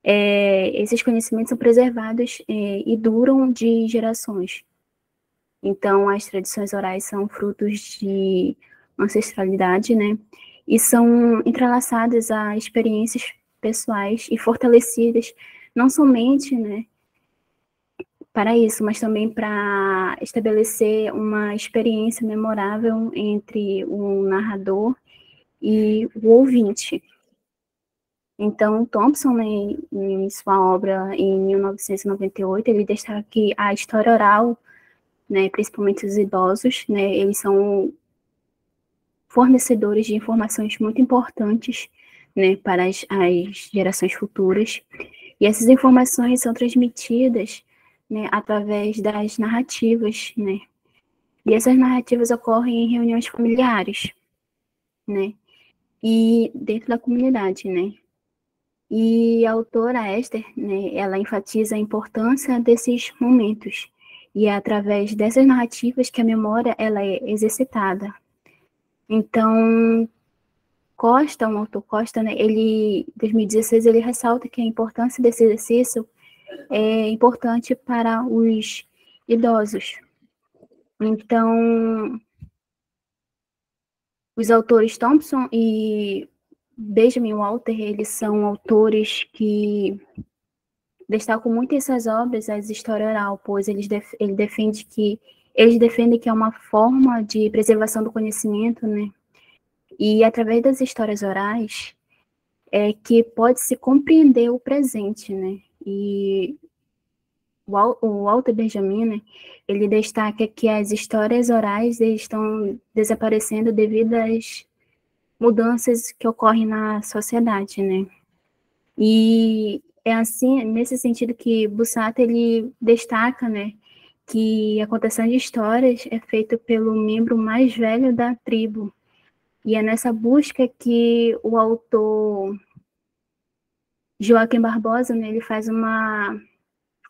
esses conhecimentos são preservados e duram de gerações. Então, as tradições orais são frutos de ancestralidade, né, e são entrelaçadas a experiências pessoais e fortalecidas, não somente, né, para isso, mas também para estabelecer uma experiência memorável entre o narrador e o ouvinte. Então, Thompson, né, em sua obra em 1998, ele destaca que a história oral, né, principalmente os idosos, né, eles são fornecedores de informações muito importantes, né, para as gerações futuras. E essas informações são transmitidas, né, através das narrativas, né, e essas narrativas ocorrem em reuniões familiares, né, e dentro da comunidade, né. E a autora Esther, né, ela enfatiza a importância desses momentos, e é através dessas narrativas que a memória ela é exercitada, Então, Costa, um autor Costa, né, ele, em 2016, ele ressalta que a importância desse exercício é importante para os idosos. Então, os autores Thompson e Benjamin Walter, eles são autores que destacam muito em suas obras a história oral, pois eles defendem que é uma forma de preservação do conhecimento, né? E através das histórias orais é que pode-se compreender o presente, né? E o Walter Benjamin, né, ele destaca que as histórias orais estão desaparecendo devido às mudanças que ocorrem na sociedade, né? E é assim, nesse sentido que Bussata, ele destaca, né, que a contação de histórias é feita pelo membro mais velho da tribo. E é nessa busca que o autor Joaquim Barbosa, né, ele faz um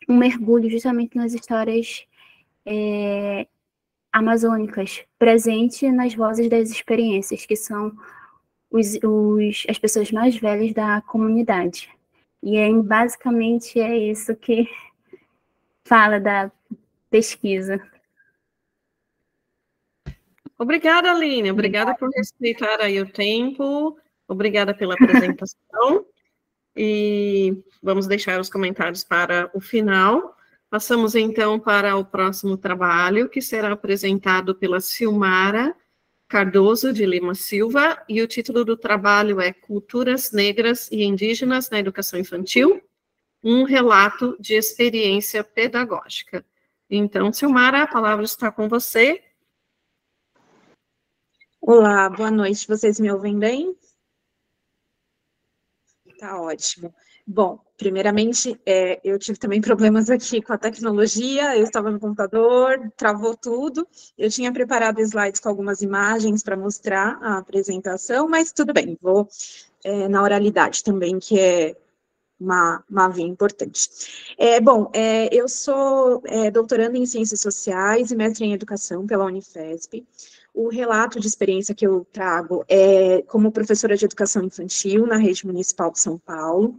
mergulho justamente nas histórias amazônicas, presente nas vozes das experiências, que são as pessoas mais velhas da comunidade. E basicamente é isso que fala da pesquisa. Obrigada, Aline. Obrigada por respeitar aí o tempo. Obrigada pela apresentação. E vamos deixar os comentários para o final. Passamos, então, para o próximo trabalho, que será apresentado pela Silmara Cardoso de Lima Silva, e o título do trabalho é Culturas Negras e Indígenas na Educação Infantil, um relato de experiência pedagógica. Então, Silmara, a palavra está com você. Olá, boa noite. Vocês me ouvem bem? Tá ótimo. Bom, primeiramente, eu tive também problemas aqui com a tecnologia, eu estava no computador, travou tudo, eu tinha preparado slides com algumas imagens para mostrar a apresentação, mas tudo bem, vou na oralidade também, que é uma via importante. Eu sou doutoranda em Ciências Sociais e mestre em Educação pela Unifesp. O relato de experiência que eu trago é como professora de educação infantil na rede municipal de São Paulo.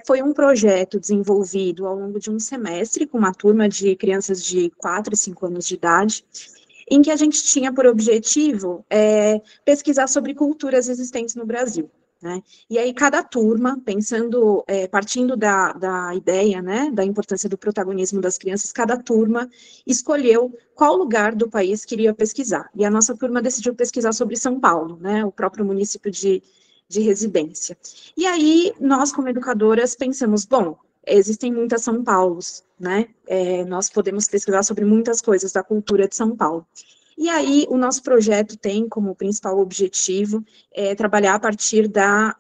Foi um projeto desenvolvido ao longo de um semestre com uma turma de crianças de 4 e 5 anos de idade, em que a gente tinha por objetivo pesquisar sobre culturas existentes no Brasil. Né? E aí cada turma, pensando, partindo da ideia, né, da importância do protagonismo das crianças, cada turma escolheu qual lugar do país queria pesquisar. E a nossa turma decidiu pesquisar sobre São Paulo, né, o próprio município de residência. E aí nós, como educadoras, pensamos, bom, existem muitas São Paulos, né, nós podemos pesquisar sobre muitas coisas da cultura de São Paulo. E aí, o nosso projeto tem como principal objetivo trabalhar a partir da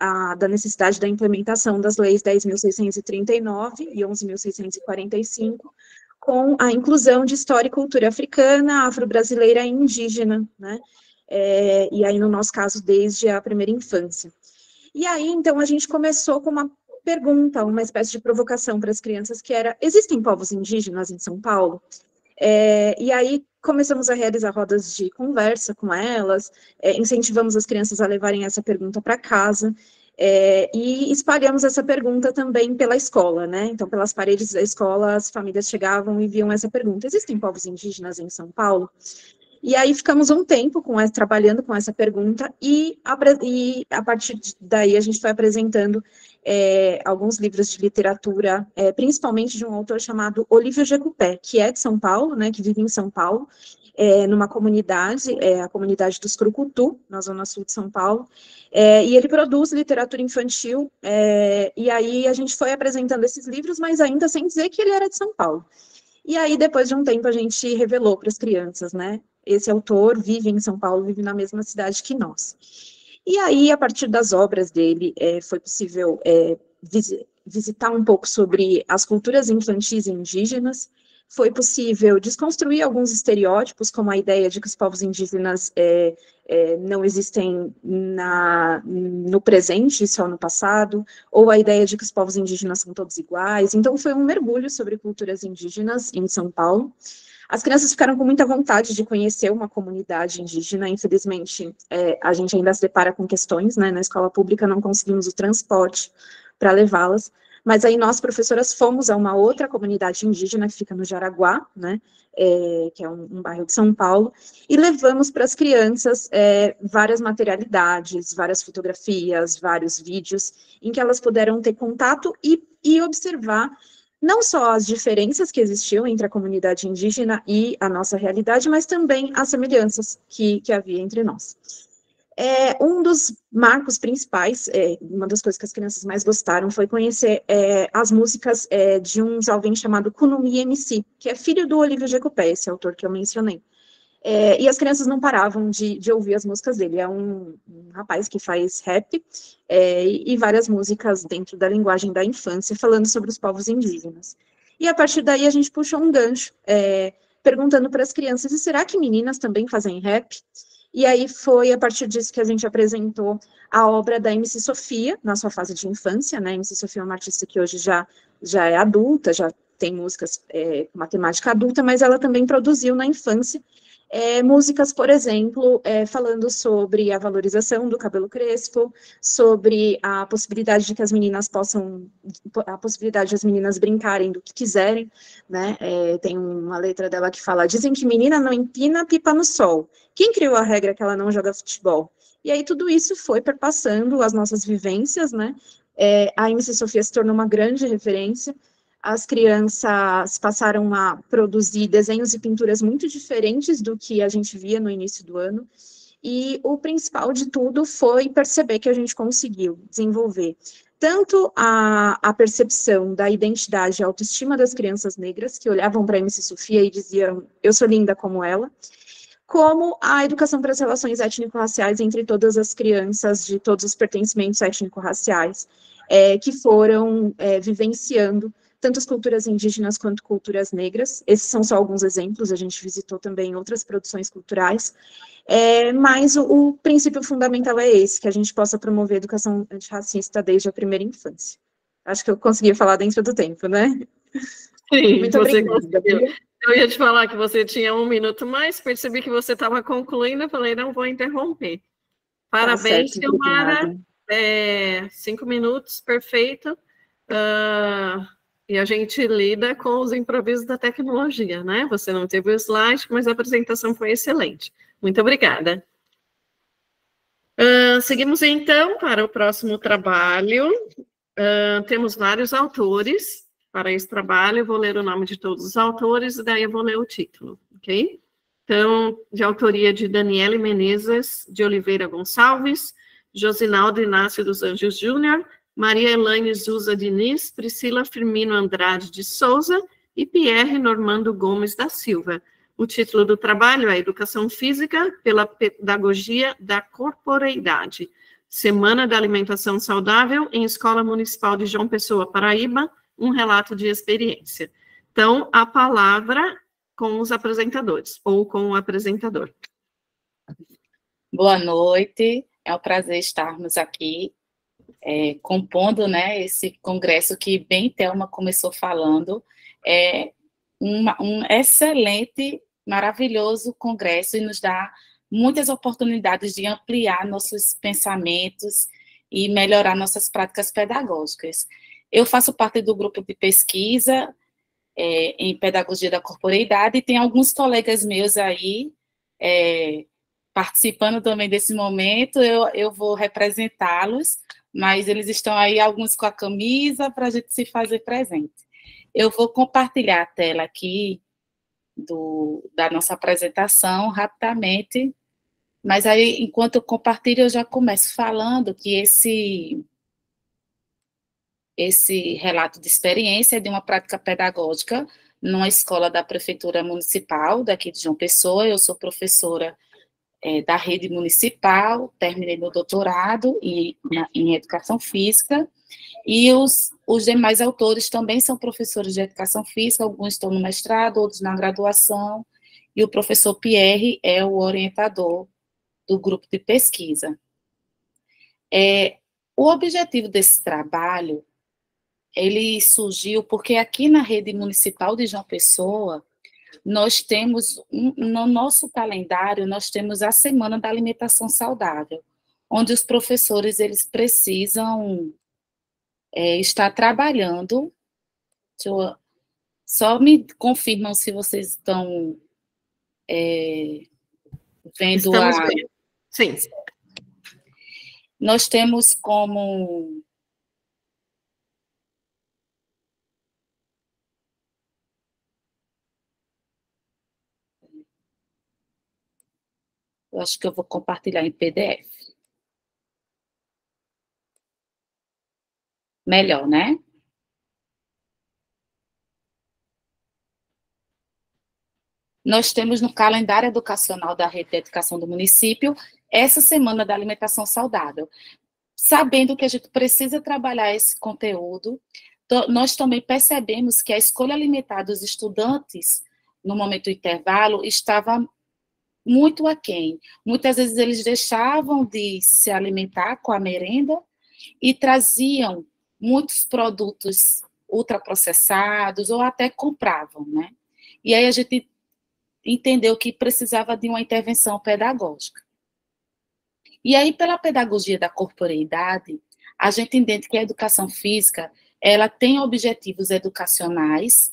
necessidade da implementação das leis 10.639 e 11.645, com a inclusão de história e cultura africana, afro-brasileira e indígena, né? E aí, no nosso caso, desde a primeira infância. E aí, então, a gente começou com uma pergunta, uma espécie de provocação para as crianças, que era, existem povos indígenas em São Paulo? E aí, começamos a realizar rodas de conversa com elas, incentivamos as crianças a levarem essa pergunta para casa, e espalhamos essa pergunta também pela escola, né? Então, pelas paredes da escola, as famílias chegavam e viam essa pergunta: existem povos indígenas em São Paulo? E aí ficamos um tempo trabalhando com essa pergunta, e a partir daí a gente foi apresentando alguns livros de literatura, principalmente de um autor chamado Olívio Jecupé, que é de São Paulo, né, que vive em São Paulo, numa comunidade, a comunidade dos Crucutu, na zona sul de São Paulo, e ele produz literatura infantil, e aí a gente foi apresentando esses livros, mas ainda sem dizer que ele era de São Paulo. E aí, depois de um tempo, a gente revelou para as crianças, né, esse autor vive em São Paulo, vive na mesma cidade que nós. E aí, a partir das obras dele, foi possível visitar um pouco sobre as culturas infantis e indígenas, foi possível desconstruir alguns estereótipos, como a ideia de que os povos indígenas não existem no presente e só no passado, ou a ideia de que os povos indígenas são todos iguais. Então, foi um mergulho sobre culturas indígenas em São Paulo. As crianças ficaram com muita vontade de conhecer uma comunidade indígena. Infelizmente, a gente ainda se depara com questões, né? Na escola pública não conseguimos o transporte para levá-las, mas aí nós, professoras, fomos a uma outra comunidade indígena que fica no Jaraguá, né? Que é um bairro de São Paulo, e levamos para as crianças várias materialidades, várias fotografias, vários vídeos, em que elas puderam ter contato e observar não só as diferenças que existiam entre a comunidade indígena e a nossa realidade, mas também as semelhanças que havia entre nós. Um dos marcos principais, uma das coisas que as crianças mais gostaram foi conhecer as músicas de um jovem chamado Kunumi MC, que é filho do Olívio Jecopé, esse autor que eu mencionei. E as crianças não paravam de ouvir as músicas dele. É um rapaz que faz rap e várias músicas dentro da linguagem da infância, falando sobre os povos indígenas. E a partir daí a gente puxou um gancho, perguntando para as crianças, e será que meninas também fazem rap? E aí foi a partir disso que a gente apresentou a obra da MC Sofia, na sua fase de infância, né? A MC Sofia é uma artista que hoje já é adulta, já tem músicas com uma temática adulta, mas ela também produziu na infância músicas, por exemplo, falando sobre a valorização do cabelo crespo, sobre a possibilidade de que as meninas a possibilidade de as meninas brincarem do que quiserem, né? Tem uma letra dela que fala: dizem que menina não empina pipa no sol. Quem criou a regra que ela não joga futebol? E aí tudo isso foi perpassando as nossas vivências, né? A MC Sofia se tornou uma grande referência. As crianças passaram a produzir desenhos e pinturas muito diferentes do que a gente via no início do ano, e o principal de tudo foi perceber que a gente conseguiu desenvolver tanto a percepção da identidade e autoestima das crianças negras, que olhavam para a MC Sofia e diziam, eu sou linda como ela, como a educação para as relações étnico-raciais entre todas as crianças de todos os pertencimentos étnico-raciais, que foram vivenciando tanto as culturas indígenas quanto culturas negras. Esses são só alguns exemplos, a gente visitou também outras produções culturais, mas o princípio fundamental é esse, que a gente possa promover a educação antirracista desde a primeira infância. Acho que eu consegui falar dentro do tempo, né? Sim, muito você obrigada. Conseguiu. Eu ia te falar que você tinha 1 minuto mais, percebi que você estava concluindo, eu falei, não vou interromper. Parabéns, certo, Silmara. 5 minutos, perfeito. E a gente lida com os improvisos da tecnologia, né? Você não teve o slide, mas a apresentação foi excelente. Muito obrigada. Seguimos, então, para o próximo trabalho. Temos vários autores para esse trabalho. Eu vou ler o nome de todos os autores, e daí eu vou ler o título, ok? Então, de autoria de Daniele Menezes de Oliveira Gonçalves, Josinaldo Inácio dos Anjos Júnior, Maria Elaine Zusa Diniz, Priscila Firmino Andrade de Souza e Pierre Normando Gomes da Silva. O título do trabalho é Educação Física pela Pedagogia da Corporeidade. Semana da Alimentação Saudável em Escola Municipal de João Pessoa, Paraíba, um relato de experiência. Então, a palavra com os apresentadores, ou com o apresentador. Boa noite, é um prazer estarmos aqui compondo, né, esse congresso que bem Thelma começou falando. É um excelente, maravilhoso congresso e nos dá muitas oportunidades de ampliar nossos pensamentos e melhorar nossas práticas pedagógicas. Eu faço parte do grupo de pesquisa em Pedagogia da Corporeidade e tem alguns colegas meus aí participando também desse momento, eu vou representá-los, mas eles estão aí, alguns com a camisa, para a gente se fazer presente. Eu vou compartilhar a tela aqui da nossa apresentação rapidamente, mas aí, enquanto eu compartilho, eu já começo falando que esse relato de experiência é de uma prática pedagógica numa escola da Prefeitura Municipal, daqui de João Pessoa. Eu sou professora da rede municipal, terminei meu doutorado em Educação Física, e os demais autores também são professores de Educação Física, alguns estão no mestrado, outros na graduação, e o professor Pierre é o orientador do grupo de pesquisa. O objetivo desse trabalho, ele surgiu porque aqui na rede municipal de João Pessoa, nós temos, no nosso calendário, nós temos a Semana da Alimentação Saudável, onde os professores, eles precisam estar trabalhando. Só me confirmam se vocês estão vendo Estamos vendo. Sim. Nós temos como... Eu acho que eu vou compartilhar em PDF. Melhor, né? Nós temos no calendário educacional da Rede de Educação do município essa Semana da Alimentação Saudável. Sabendo que a gente precisa trabalhar esse conteúdo, nós também percebemos que a escolha alimentar dos estudantes, no momento do intervalo, estava muito aquém. Muitas vezes eles deixavam de se alimentar com a merenda e traziam muitos produtos ultraprocessados ou até compravam, né? E aí a gente entendeu que precisava de uma intervenção pedagógica. E aí, pela pedagogia da corporeidade, a gente entende que a educação física, ela tem objetivos educacionais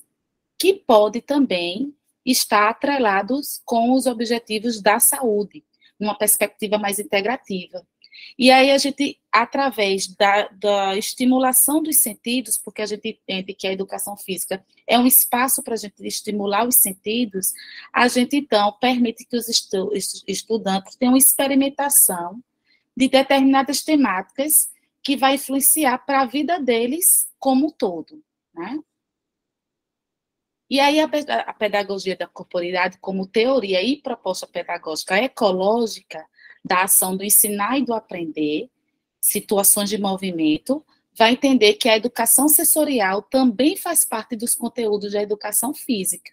que pode também estar atrelados com os objetivos da saúde, numa perspectiva mais integrativa. E aí a gente, através da estimulação dos sentidos, porque a gente entende que a educação física é um espaço para a gente estimular os sentidos, a gente, então, permite que os estudantes tenham experimentação de determinadas temáticas que vai influenciar para a vida deles como um todo, né? E aí a pedagogia da corporeidade, como teoria e proposta pedagógica ecológica da ação do ensinar e do aprender, situações de movimento, vai entender que a educação sensorial também faz parte dos conteúdos da educação física.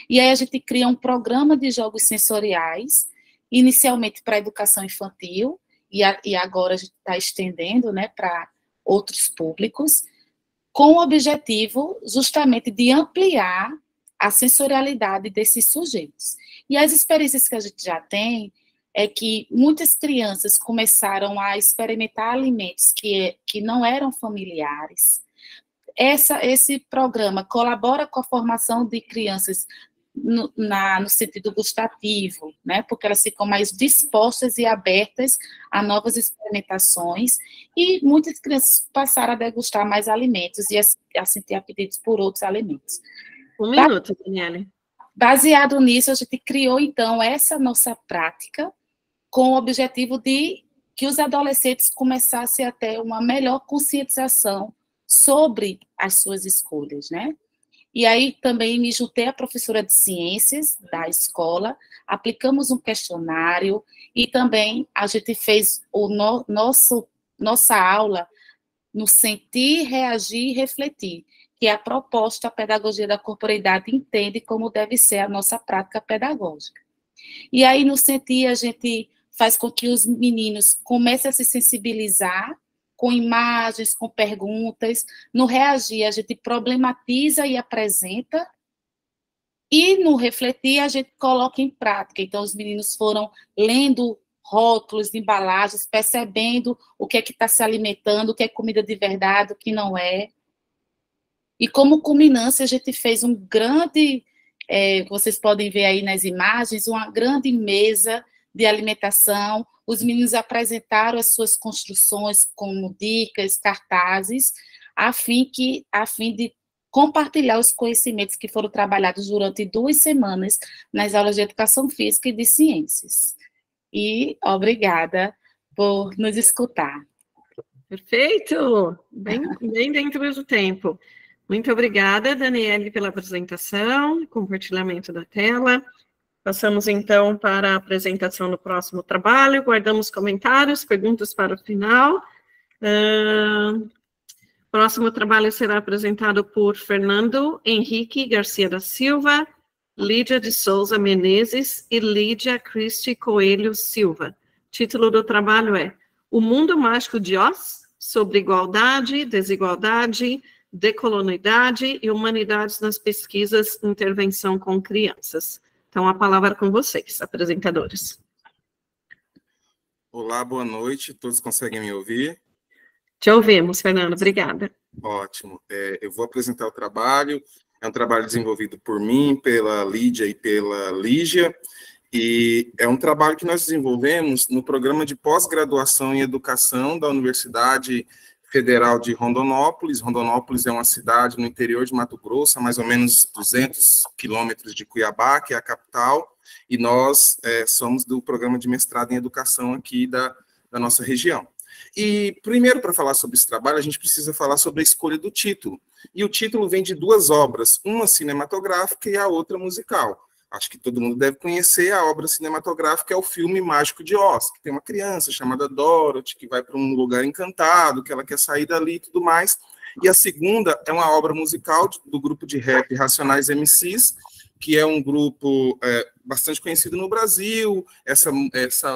E aí a gente cria um programa de jogos sensoriais, inicialmente para a educação infantil, e agora a gente está estendendo, né, para outros públicos, com o objetivo justamente de ampliar a sensorialidade desses sujeitos. E as experiências que a gente já tem é que muitas crianças começaram a experimentar alimentos que não eram familiares. Esse programa colabora com a formação de crianças no sentido gustativo, né? Porque elas ficam mais dispostas e abertas a novas experimentações, e muitas crianças passaram a degustar mais alimentos e a sentir apetites por outros alimentos. Um minuto, Daniele. Baseado nisso, a gente criou, então, essa nossa prática com o objetivo de que os adolescentes começassem a ter uma melhor conscientização sobre as suas escolhas, né? E aí também me juntei à professora de ciências da escola, aplicamos um questionário e também a gente fez nossa aula no sentir, reagir e refletir, que é a proposta, a pedagogia da corporeidade entende como deve ser a nossa prática pedagógica. E aí, no sentir, a gente faz com que os meninos comecem a se sensibilizar com imagens, com perguntas. No reagir, a gente problematiza e apresenta, e no refletir, a gente coloca em prática. Então, os meninos foram lendo rótulos, embalagens, percebendo o que é que está se alimentando, o que é comida de verdade, o que não é. E como culminância, a gente fez um grande, vocês podem ver aí nas imagens, uma grande mesa de alimentação. Os meninos apresentaram as suas construções como dicas, cartazes, a fim de compartilhar os conhecimentos que foram trabalhados durante 2 semanas nas aulas de educação física e de ciências. E obrigada por nos escutar. Perfeito! Bem dentro do tempo. Muito obrigada, Daniele, pela apresentação, compartilhamento da tela. Passamos, então, para a apresentação do próximo trabalho. Guardamos comentários, perguntas para o final. Próximo trabalho será apresentado por Fernando Henrique Garcia da Silva, Lídia de Souza Menezes e Lídia Cristi Coelho Silva. Título do trabalho é O Mundo Mágico de Oz, sobre igualdade, desigualdade, decolonialidade e humanidades nas pesquisas e intervenção com crianças. Então, a palavra é com vocês, apresentadores. Olá, boa noite. Todos conseguem me ouvir? Te ouvimos, Fernando. Obrigada. Ótimo. Eu vou apresentar o trabalho. É um trabalho desenvolvido por mim, pela Lídia e pela Lígia, e é um trabalho que nós desenvolvemos no programa de pós-graduação em educação da Universidade Federal de Rondonópolis. Rondonópolis é uma cidade no interior de Mato Grosso, a mais ou menos 200 quilômetros de Cuiabá, que é a capital, e nós somos do programa de mestrado em educação aqui da nossa região. E, primeiro, para falar sobre esse trabalho, a gente precisa falar sobre a escolha do título. E o título vem de duas obras, uma cinematográfica e a outra musical. Acho que todo mundo deve conhecer a obra cinematográfica, é o filme Mágico de Oz, que tem uma criança chamada Dorothy, que vai para um lugar encantado, que ela quer sair dali e tudo mais. E a segunda é uma obra musical do grupo de rap Racionais MCs, que é um grupo bastante conhecido no Brasil. Essa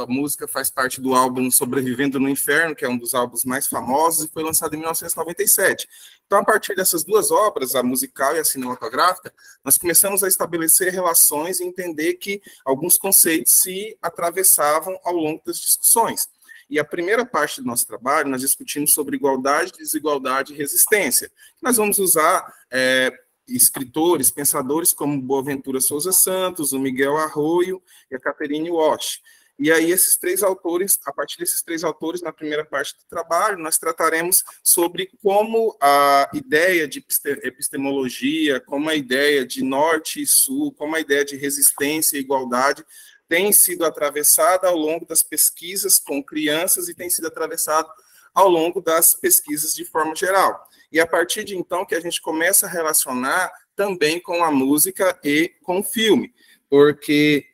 música faz parte do álbum Sobrevivendo no Inferno, que é um dos álbuns mais famosos, e foi lançado em 1997. Então, a partir dessas duas obras, a musical e a cinematográfica, nós começamos a estabelecer relações e entender que alguns conceitos se atravessavam ao longo das discussões. E a primeira parte do nosso trabalho, nós discutimos sobre igualdade, desigualdade e resistência. Nós vamos usar escritores, pensadores como Boaventura Souza Santos, o Miguel Arroyo e a Catherine Walsh. E aí, esses três autores, a partir desses três autores, na primeira parte do trabalho, nós trataremos sobre como a ideia de epistemologia, como a ideia de norte e sul, como a ideia de resistência e igualdade tem sido atravessada ao longo das pesquisas com crianças e tem sido atravessado ao longo das pesquisas de forma geral. E a partir de então que a gente começa a relacionar também com a música e com o filme, porque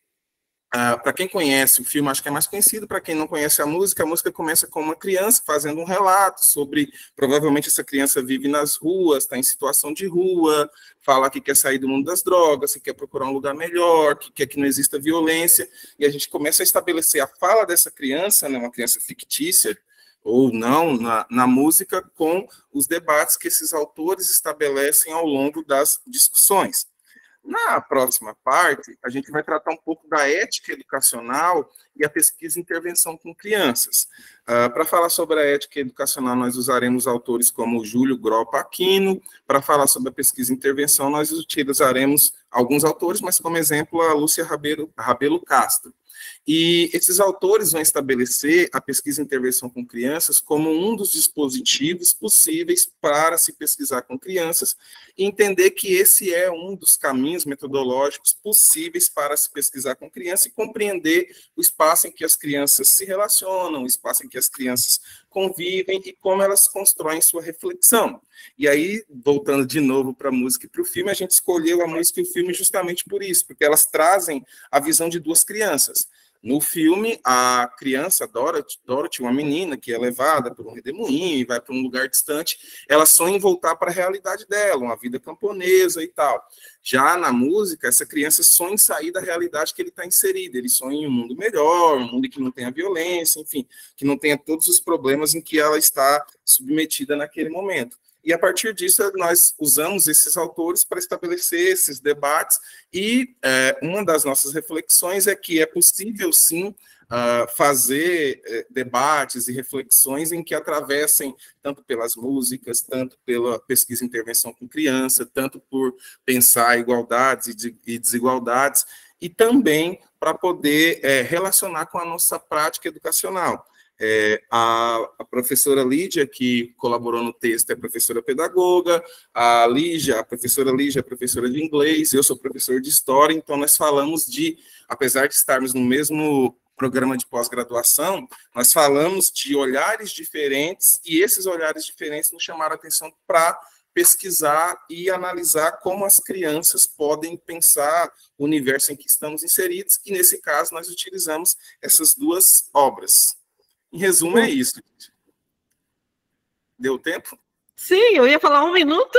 para quem conhece o filme, acho que é mais conhecido. Para quem não conhece a música começa com uma criança fazendo um relato sobre, provavelmente essa criança vive nas ruas, está em situação de rua, fala que quer sair do mundo das drogas, que quer procurar um lugar melhor, que quer que não exista violência, e a gente começa a estabelecer a fala dessa criança, né, uma criança fictícia, ou não, na música, com os debates que esses autores estabelecem ao longo das discussões. Na próxima parte, a gente vai tratar um pouco da ética educacional e a pesquisa e intervenção com crianças. Para falar sobre a ética educacional, nós usaremos autores como Júlio Gropa Aquino. Para falar sobre a pesquisa e intervenção, nós utilizaremos alguns autores, mas como exemplo, a Lúcia Rabelo Castro. E esses autores vão estabelecer a pesquisa e intervenção com crianças como um dos dispositivos possíveis para se pesquisar com crianças e entender que esse é um dos caminhos metodológicos possíveis para se pesquisar com criança e compreender o espaço em que as crianças se relacionam, o espaço em que as crianças convivem e como elas constroem sua reflexão. E aí, voltando de novo para a música e para o filme, a gente escolheu a música e o filme justamente por isso, porque elas trazem a visão de duas crianças. No filme, a criança, Dorothy, uma menina que é levada por um redemoinho e vai para um lugar distante, ela sonha em voltar para a realidade dela, uma vida camponesa e tal. Já na música, essa criança sonha em sair da realidade que ele está inserido, ele sonha em um mundo melhor, um mundo que não tenha violência, enfim, que não tenha todos os problemas em que ela está submetida naquele momento. E, a partir disso, nós usamos esses autores para estabelecer esses debates e uma das nossas reflexões é que é possível, sim, fazer debates e reflexões em que atravessem tanto pelas músicas, tanto pela pesquisa e intervenção com criança, tanto por pensar igualdades e desigualdades, e também para poder relacionar com a nossa prática educacional. A professora Lídia, que colaborou no texto, é professora pedagoga, a professora Lígia é professora de inglês, eu sou professor de história, então nós falamos apesar de estarmos no mesmo programa de pós-graduação, nós falamos de olhares diferentes, e esses olhares diferentes nos chamaram a atenção para pesquisar e analisar como as crianças podem pensar o universo em que estamos inseridos, e nesse caso nós utilizamos essas duas obras. Em resumo, é isso. Deu tempo? Sim, eu ia falar 1 minuto.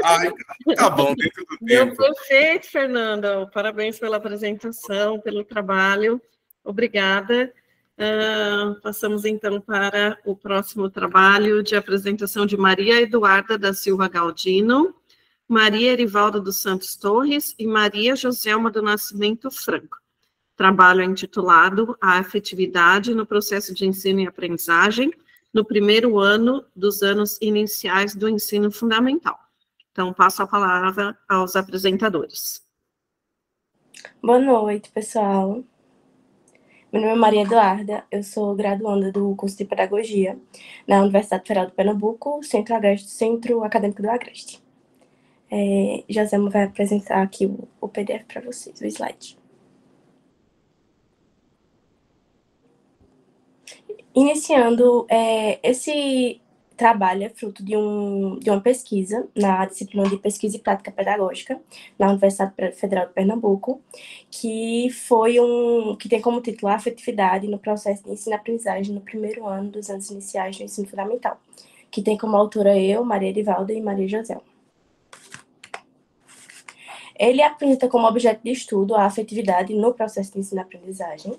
Ai, tá bom, dentro do tempo. Deu perfeito, Fernanda. Parabéns pela apresentação, pelo trabalho. Obrigada. Passamos, então, para o próximo trabalho de apresentação de Maria Eduarda da Silva Galdino, Maria Erivalda dos Santos Torres e Maria Joselma do Nascimento Franco. Trabalho intitulado A Afetividade no Processo de Ensino e Aprendizagem no primeiro ano dos anos iniciais do ensino fundamental. Então, passo a palavra aos apresentadores. Boa noite, pessoal. Meu nome é Maria Eduarda, eu sou graduanda do curso de Pedagogia na Universidade Federal de Pernambuco, Centro Acadêmico do Agreste. Joselma vai apresentar aqui o PDF para vocês, o slide. Iniciando, esse trabalho é fruto de uma pesquisa na disciplina de Pesquisa e Prática Pedagógica na Universidade Federal de Pernambuco, que tem como título A Afetividade no Processo de Ensino-Aprendizagem no primeiro ano dos anos iniciais do ensino fundamental, que tem como autora eu, Maria Erivalda e Maria Joselma. Ele apresenta como objeto de estudo a afetividade no processo de ensino-aprendizagem.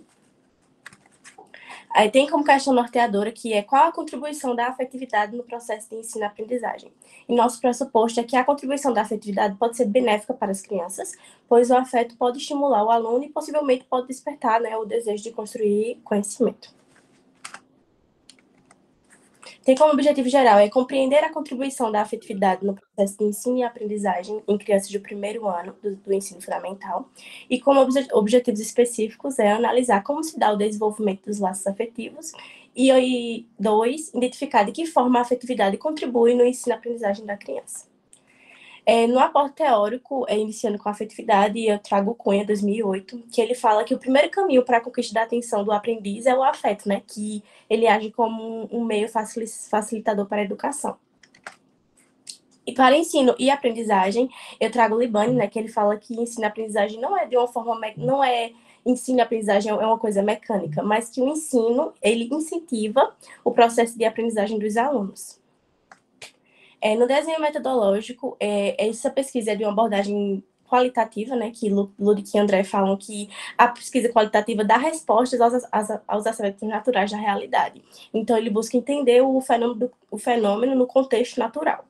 Aí tem como questão norteadora que é qual a contribuição da afetividade no processo de ensino-aprendizagem. E nosso pressuposto é que a contribuição da afetividade pode ser benéfica para as crianças, pois o afeto pode estimular o aluno e possivelmente pode despertar, né, o desejo de construir conhecimento. Tem como objetivo geral compreender a contribuição da afetividade no processo de ensino e aprendizagem em crianças do primeiro ano do ensino fundamental, e como objetivos específicos analisar como se dá o desenvolvimento dos laços afetivos, e 2, identificar de que forma a afetividade contribui no ensino e aprendizagem da criança. No aporte teórico, iniciando com a afetividade, eu trago o Cunha, 2008, que ele fala que o primeiro caminho para a conquista da atenção do aprendiz é o afeto, né? Que ele age como um meio facilitador para a educação. E para ensino e aprendizagem, eu trago o Libani, né? Que ele fala que ensino e aprendizagem não é de uma forma... não é ensino e aprendizagem é uma coisa mecânica, mas que o ensino, ele incentiva o processo de aprendizagem dos alunos. No desenho metodológico, essa pesquisa é de uma abordagem qualitativa, né, que Ludic e André falam que a pesquisa qualitativa dá respostas aos aspectos naturais da realidade. Então, ele busca entender o fenômeno no contexto natural.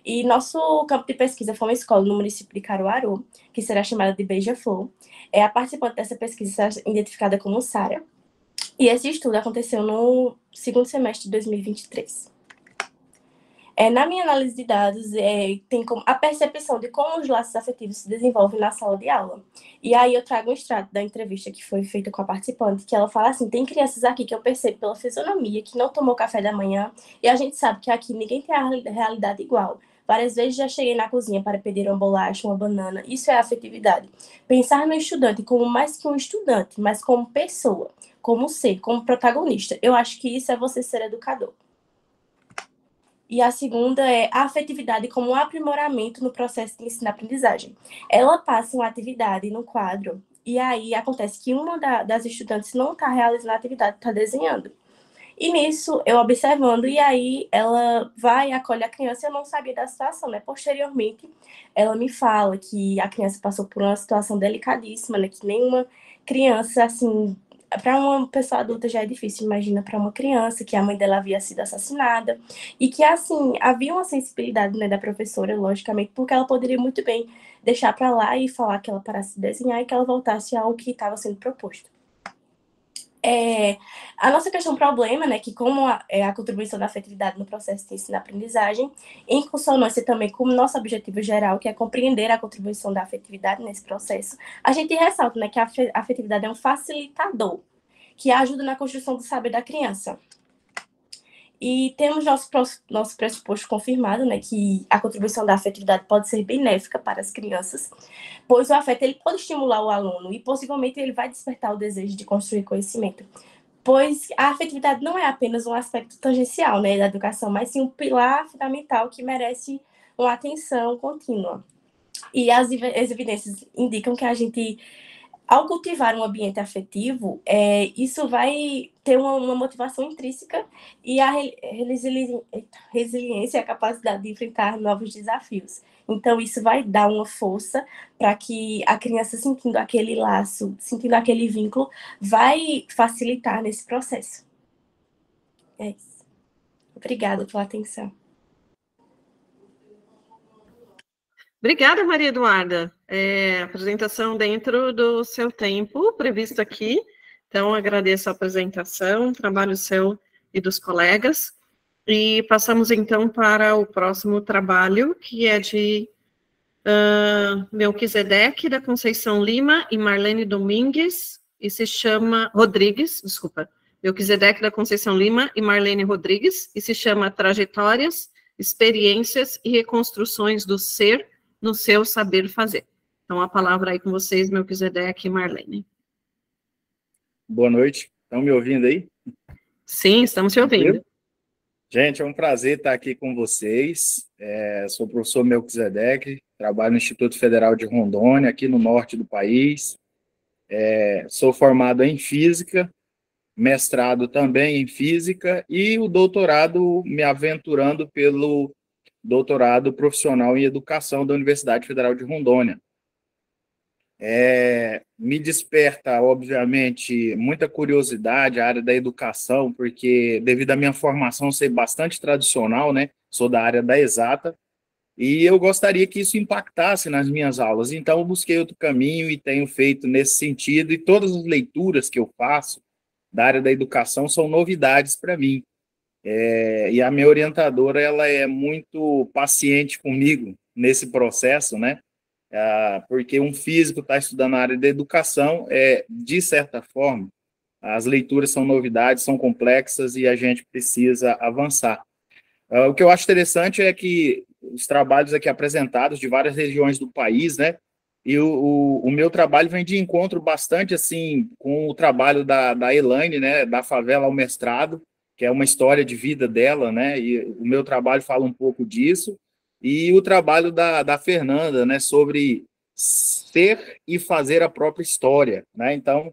E nosso campo de pesquisa foi uma escola no município de Caruaru, que será chamada de Beija-Flor. A participante dessa pesquisa será identificada como Sara. E esse estudo aconteceu no segundo semestre de 2023. Na minha análise de dados, tem como a percepção de como os laços afetivos se desenvolvem na sala de aula. E aí eu trago um extrato da entrevista que foi feita com a participante, que ela fala assim, tem crianças aqui que eu percebo pela fisionomia, que não tomou café da manhã, e a gente sabe que aqui ninguém tem a realidade igual. Várias vezes já cheguei na cozinha para pedir uma bolacha, uma banana. Isso é afetividade. Pensar no estudante como mais que um estudante, mas como pessoa, como ser, como protagonista. Eu acho que isso é você ser educador. E a segunda é a afetividade como um aprimoramento no processo de ensino-aprendizagem. Ela passa uma atividade no quadro, e aí acontece que uma das estudantes não está realizando a atividade, está desenhando. E nisso, eu observando, e aí ela vai e acolhe a criança, eu não sabia da situação, né? Posteriormente, ela me fala que a criança passou por uma situação delicadíssima, né? Que nenhuma criança, assim... Para uma pessoa adulta já é difícil, imagina para uma criança que a mãe dela havia sido assassinada e que, assim, havia uma sensibilidade, né, da professora, logicamente, porque ela poderia muito bem deixar para lá e falar que ela parasse de desenhar e que ela voltasse ao que estava sendo proposto. A nossa questão problema, né, que como a contribuição da afetividade no processo de ensino-aprendizagem, em consonância também com o nosso objetivo geral, que é compreender a contribuição da afetividade nesse processo, a gente ressalta, né, que a afetividade é um facilitador, que ajuda na construção do saber da criança. E temos nosso pressuposto confirmado, né, que a contribuição da afetividade pode ser benéfica para as crianças, pois o afeto ele pode estimular o aluno e possivelmente ele vai despertar o desejo de construir conhecimento, pois a afetividade não é apenas um aspecto tangencial, né, da educação, mas sim um pilar fundamental que merece uma atenção contínua. E as evidências indicam que a gente ao cultivar um ambiente afetivo, isso vai ter uma motivação intrínseca e a resiliência, a capacidade de enfrentar novos desafios. Então, isso vai dar uma força para que a criança, sentindo aquele laço, sentindo aquele vínculo, vai facilitar nesse processo. É isso. Obrigada pela atenção. Obrigada, Maria Eduarda. Apresentação dentro do seu tempo previsto aqui. Então, agradeço a apresentação, trabalho seu e dos colegas. E passamos, então, para o próximo trabalho, que é de Melquisedeque da Conceição Lima e Marlene Domingues, e se chama Melquisedeque da Conceição Lima e Marlene Rodrigues, e se chama Trajetórias, Experiências e Reconstruções do Ser no Seu Saber Fazer. Então, a palavra aí com vocês, Melquisedeque e Marlene. Boa noite. Estão me ouvindo aí? Sim, estamos te ouvindo. Gente, é um prazer estar aqui com vocês. Sou o professor Melquisedeque, trabalho no Instituto Federal de Rondônia, aqui no norte do país. Sou formado em Física, mestrado também em Física e o doutorado me aventurando pelo doutorado profissional em Educação da Universidade Federal de Rondônia. Me desperta, obviamente, muita curiosidade a área da educação, porque devido à minha formação ser bastante tradicional, né, sou da área da exata, e eu gostaria que isso impactasse nas minhas aulas. Então, eu busquei outro caminho e tenho feito nesse sentido, e todas as leituras que eu faço da área da educação são novidades para mim. E a minha orientadora, ela é muito paciente comigo nesse processo, né? Porque um físico está estudando a área da educação, de certa forma, as leituras são novidades, são complexas e a gente precisa avançar. O que eu acho interessante é que os trabalhos aqui apresentados de várias regiões do país, né? E o meu trabalho vem de encontro bastante, assim, com o trabalho da Elaine, né? Da favela ao mestrado, que é uma história de vida dela, né? E o meu trabalho fala um pouco disso. E o trabalho da Fernanda, né, sobre ser e fazer a própria história, né? Então,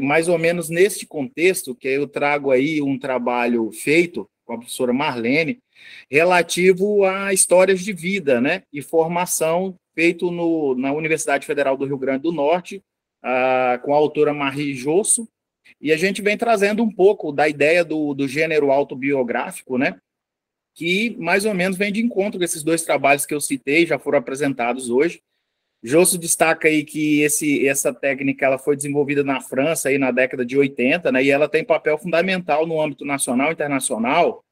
mais ou menos neste contexto que eu trago aí um trabalho feito com a professora Marlene, relativo a histórias de vida, né, e formação feito na Universidade Federal do Rio Grande do Norte, com a autora Marie Josso, e a gente vem trazendo um pouco da ideia do gênero autobiográfico, né, que mais ou menos vem de encontro com esses dois trabalhos que eu citei, já foram apresentados hoje. Josso destaca aí que essa técnica ela foi desenvolvida na França aí na década de 80, né, e ela tem papel fundamental no âmbito nacional e internacional,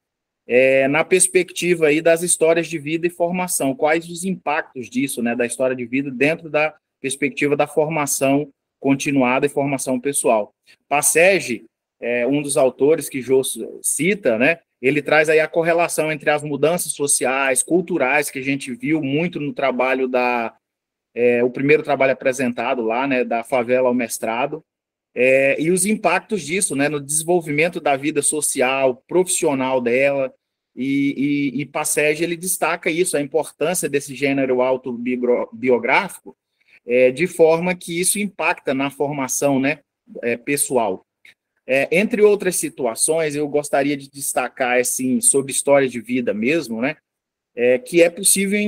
na perspectiva aí das histórias de vida e formação. Quais os impactos disso, né, da história de vida dentro da perspectiva da formação continuada e formação pessoal. Passege, um dos autores que Josso cita, né, ele traz aí a correlação entre as mudanças sociais, culturais, que a gente viu muito no trabalho o primeiro trabalho apresentado lá, né, da favela ao mestrado, e os impactos disso, né, no desenvolvimento da vida social, profissional dela, e Passege, ele destaca isso, a importância desse gênero autobiográfico, de forma que isso impacta na formação, né, pessoal. Entre outras situações, eu gostaria de destacar, assim, sobre história de vida mesmo, né, que é possível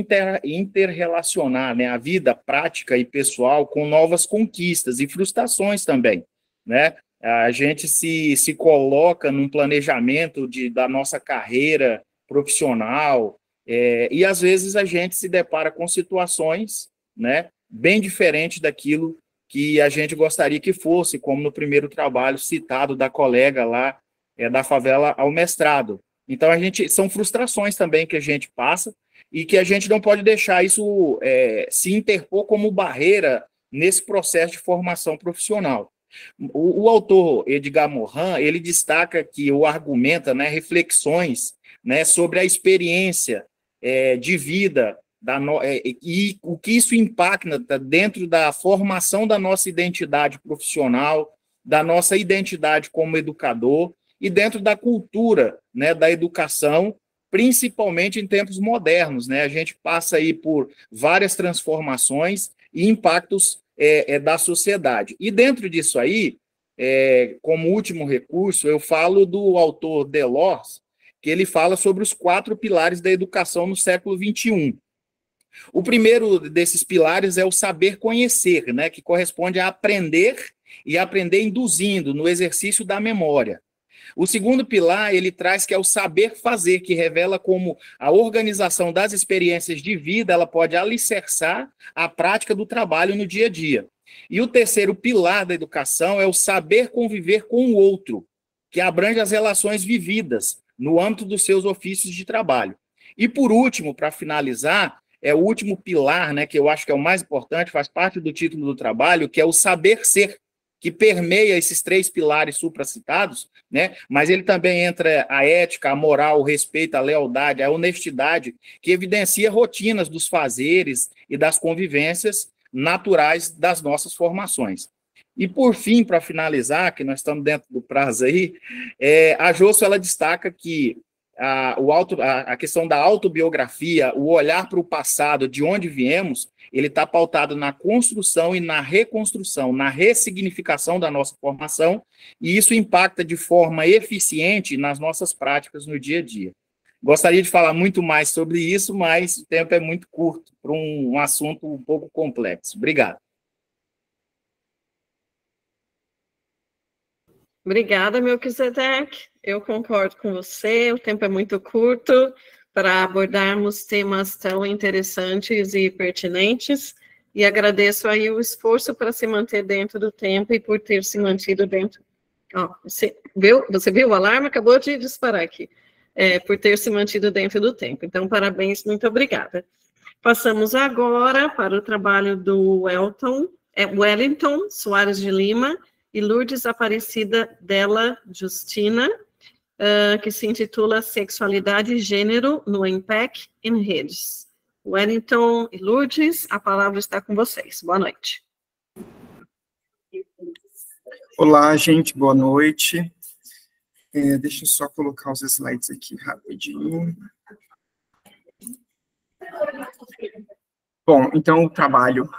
interrelacionar, né, a vida prática e pessoal com novas conquistas e frustrações também, né? A gente se coloca num planejamento da nossa carreira profissional, e às vezes a gente se depara com situações, né, bem diferentes daquilo que a gente gostaria que fosse, como no primeiro trabalho citado da colega lá, da favela ao mestrado. Então, são frustrações também que a gente passa e que a gente não pode deixar isso se interpor como barreira nesse processo de formação profissional. O autor Edgar Morin, ele destaca que argumenta, né, reflexões, né, sobre a experiência de vida e o que isso impacta dentro da formação da nossa identidade profissional, da nossa identidade como educador e dentro da cultura, né, da educação, principalmente em tempos modernos, né? A gente passa aí por várias transformações e impactos da sociedade. E dentro disso aí, como último recurso, eu falo do autor Delors, que ele fala sobre os 4 pilares da educação no século XXI. O primeiro desses pilares é o saber conhecer, né, que corresponde a aprender e aprender induzindo no exercício da memória. O segundo pilar, ele traz que é o saber fazer, que revela como a organização das experiências de vida, ela pode alicerçar a prática do trabalho no dia a dia. E o terceiro pilar da educação é o saber conviver com o outro, que abrange as relações vividas no âmbito dos seus ofícios de trabalho. E por último, para finalizar, é o último pilar, né, que eu acho que é o mais importante, faz parte do título do trabalho, que é o saber ser, que permeia esses 3 pilares supracitados, né, mas ele também entra a ética, a moral, o respeito, a lealdade, a honestidade, que evidencia rotinas dos fazeres e das convivências naturais das nossas formações. E, por fim, para finalizar, que nós estamos dentro do prazo aí, a Josso, ela destaca que a questão da autobiografia, o olhar para o passado, de onde viemos, ele está pautado na construção e na reconstrução, na ressignificação da nossa formação, e isso impacta de forma eficiente nas nossas práticas no dia a dia. Gostaria de falar muito mais sobre isso, mas o tempo é muito curto para um assunto um pouco complexo. Obrigado. Obrigada, Melquisedeque. Eu concordo com você, o tempo é muito curto para abordarmos temas tão interessantes e pertinentes, e agradeço aí o esforço para se manter dentro do tempo e por ter se mantido dentro. Você viu o alarme? Acabou de disparar aqui. Por ter se mantido dentro do tempo. Então, parabéns, muito obrigada. Passamos agora para o trabalho do Wellington Soares de Lima e Lourdes Aparecida Della Justina, que se intitula Sexualidade e Gênero no EMPEC em Redes. Wellington e Lourdes, a palavra está com vocês. Boa noite. Olá, gente, boa noite. Deixa eu só colocar os slides aqui rapidinho. Bom, então o trabalho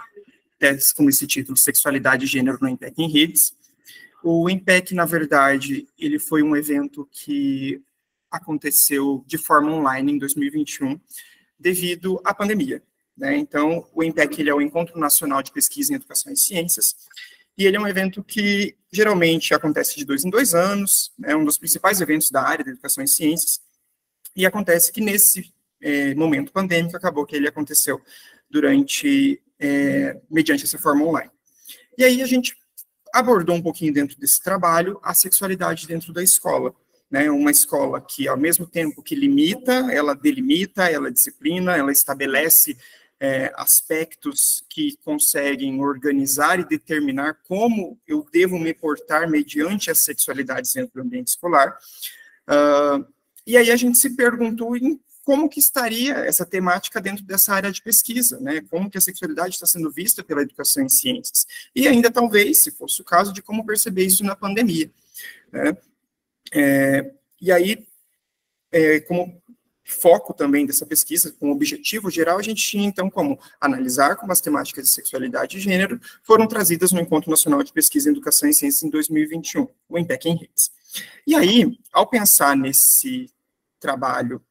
com esse título, Sexualidade e Gênero no EMPEC em Redes. O EMPEC, na verdade, ele foi um evento que aconteceu de forma online em 2021, devido à pandemia, né? Então, o EMPEC, ele é o Encontro Nacional de Pesquisa em Educação e Ciências, e ele é um evento que geralmente acontece de 2 em 2 anos, é um dos principais eventos da área de educação e ciências, e acontece que nesse momento pandêmico acabou que ele aconteceu mediante essa forma online. E aí a gente abordou um pouquinho dentro desse trabalho a sexualidade dentro da escola, né? Uma escola que, ao mesmo tempo que limita, ela delimita, ela disciplina, ela estabelece aspectos que conseguem organizar e determinar como eu devo me portar mediante as sexualidades dentro do ambiente escolar. E aí a gente se perguntou em como que estaria essa temática dentro dessa área de pesquisa, né? Como que a sexualidade está sendo vista pela educação em ciências. E ainda, talvez, se fosse o caso, de como perceber isso na pandemia, né? E aí, como foco também dessa pesquisa, com objetivo geral, a gente tinha, então, como analisar como as temáticas de sexualidade e gênero foram trazidas no Encontro Nacional de Pesquisa em Educação e Ciências em 2021, o EMPEC em Redes. E aí, ao pensar nesse trabalho,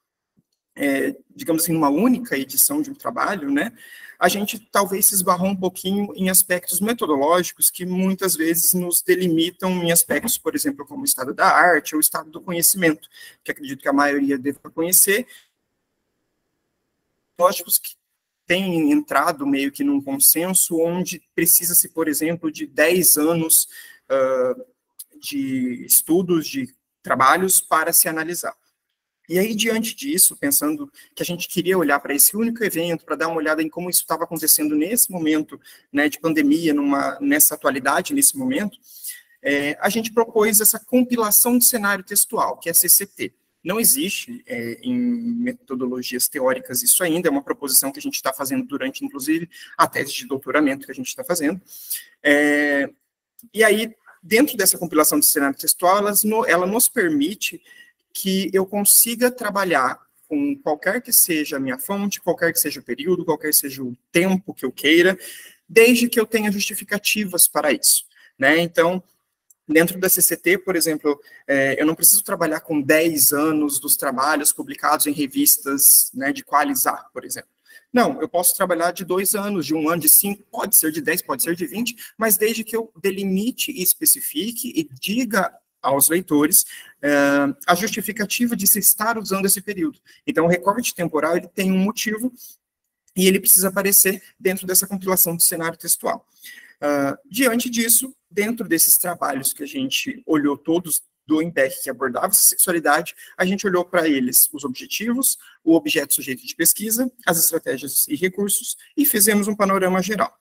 digamos assim, numa única edição de um trabalho, né, a gente talvez se esbarrou um pouquinho em aspectos metodológicos que muitas vezes nos delimitam em aspectos, por exemplo, como o estado da arte ou o estado do conhecimento, que acredito que a maioria deva conhecer, lógicos que têm entrado meio que num consenso onde precisa-se, por exemplo, de 10 anos de estudos, de trabalhos para se analisar. E aí, diante disso, pensando que a gente queria olhar para esse único evento, para dar uma olhada em como isso estava acontecendo nesse momento, né, de pandemia, nessa atualidade, nesse momento, a gente propôs essa compilação de cenário textual, que é a CCT. Não existe em metodologias teóricas isso ainda, é uma proposição que a gente está fazendo durante, inclusive, a tese de doutoramento que a gente está fazendo. E aí, dentro dessa compilação de cenário textual, ela nos permite que eu consiga trabalhar com qualquer que seja a minha fonte, qualquer que seja o período, qualquer que seja o tempo que eu queira, desde que eu tenha justificativas para isso, né? Então, dentro da CCT, por exemplo, eu não preciso trabalhar com 10 anos dos trabalhos publicados em revistas, né, de Qualizar, por exemplo. Não, eu posso trabalhar de 2 anos, de 1 ano, de 5, pode ser de 10, pode ser de 20, mas desde que eu delimite e especifique e diga aos leitores a justificativa de se estar usando esse período. Então, o recorte temporal ele tem um motivo e ele precisa aparecer dentro dessa compilação do cenário textual. Diante disso, dentro desses trabalhos que a gente olhou todos do IMPEC que abordava essa sexualidade, a gente olhou para eles os objetivos, o objeto sujeito de pesquisa, as estratégias e recursos, e fizemos um panorama geral.